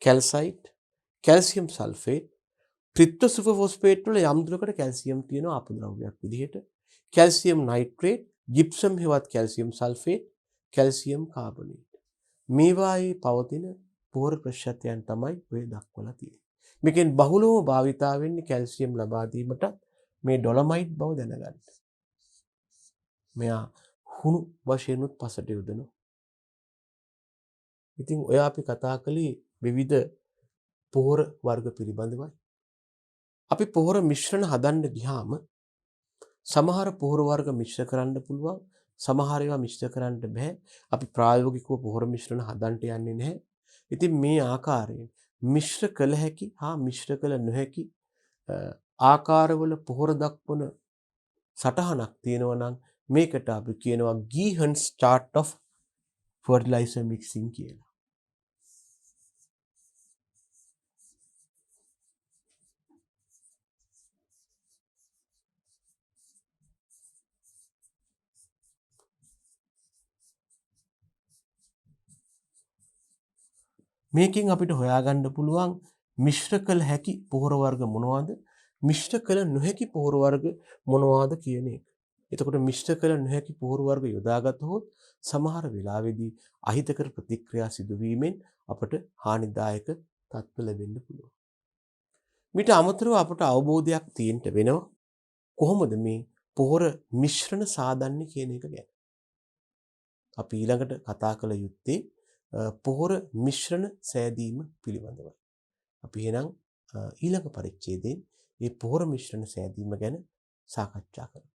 කැල්සයිට්, කැල්සියම් සල්ෆේට්, ට්‍රිප්ටෝ සුපර් ෆොස්ෆේට් වල යම් දුරකට කැල්සියම් තියෙනවා අපද්‍රව්‍යයක් විදිහට. කැල්සියම් නයිට්‍රේට්, ජිප්සම් හෙවත් කැල්සියම් සල්ෆේට්, කැල්සියම් කාබනේට්. මේවායේ පවතින පොහොර ප්‍රතිශතයන් තමයි ඔය දක්වලා තියෙන්නේ. මේකෙන් බහුලව භාවිතා වෙන්නේ කැල්සියම් ලබා දීමට මේ ඩොලොමයිට් බව දැනගන්න. මෙයා හුණු වශයෙන් උත් පසට යොදනවා. ඉතින් ඔය අපි කතා කළේ විවිධ පොහොර වර්ග පිළිබඳවයි. අපි පොහොර මිශ්‍රණ හදන්න ගියාම සමහර පොහොර වර්ග මිශ්‍ර කරන්න පුළුවන්, සමහර ඒවා මිශ්‍ර කරන්න බෑ. අපි ප්‍රායෝගිකව පොහොර මිශ්‍රණ හදන්න යන්නේ නැහැ. ඉතින් මේ ආකාරයෙන් මිශ්‍ර කළ හැකි හා මිශ්‍ර කළ නොහැකි ආකාරවල පොහොර දක්වන සටහනක් තියෙනවා නම් මේකට අපි කියනවා ගීහන්ස් chart of fertilizer mixing කියලා. මේකෙන් අපිට හොයාගන්න පුළුවන් මිශ්‍ර කළ හැකි පොහොර වර්ග මොනවද? මිශ්‍ර කළ නොහැකි පොහොර වර්ග මොනවද කියන එක. එතකොට මිශ්‍ර කළ නොහැකි පොහොර වර්ග යොදාගත්තොත් සමහර වෙලාවෙදී අහිතකර ප්‍රතික්‍රියා සිදුවීමෙන් අපට හානිදායක තත්ත්ව ලැබෙන්න පුළුවන්. මිට අමතරව අපට අවබෝධයක් තියෙන්න වෙනවා කොහොමද මේ පොහොර මිශ්‍රණ සාදන්නේ කියන එක ගැන. අපි ඊළඟට කතා කළ යුත්තේ පොහොර මිශ්‍රණ සෑදීම පිළිබඳවයි. අපි එහෙනම් ඊළඟ පරිච්ඡේදයෙන් මේ පොහොර මිශ්‍රණ සෑදීම ගැන සාකච්ඡා කරමු.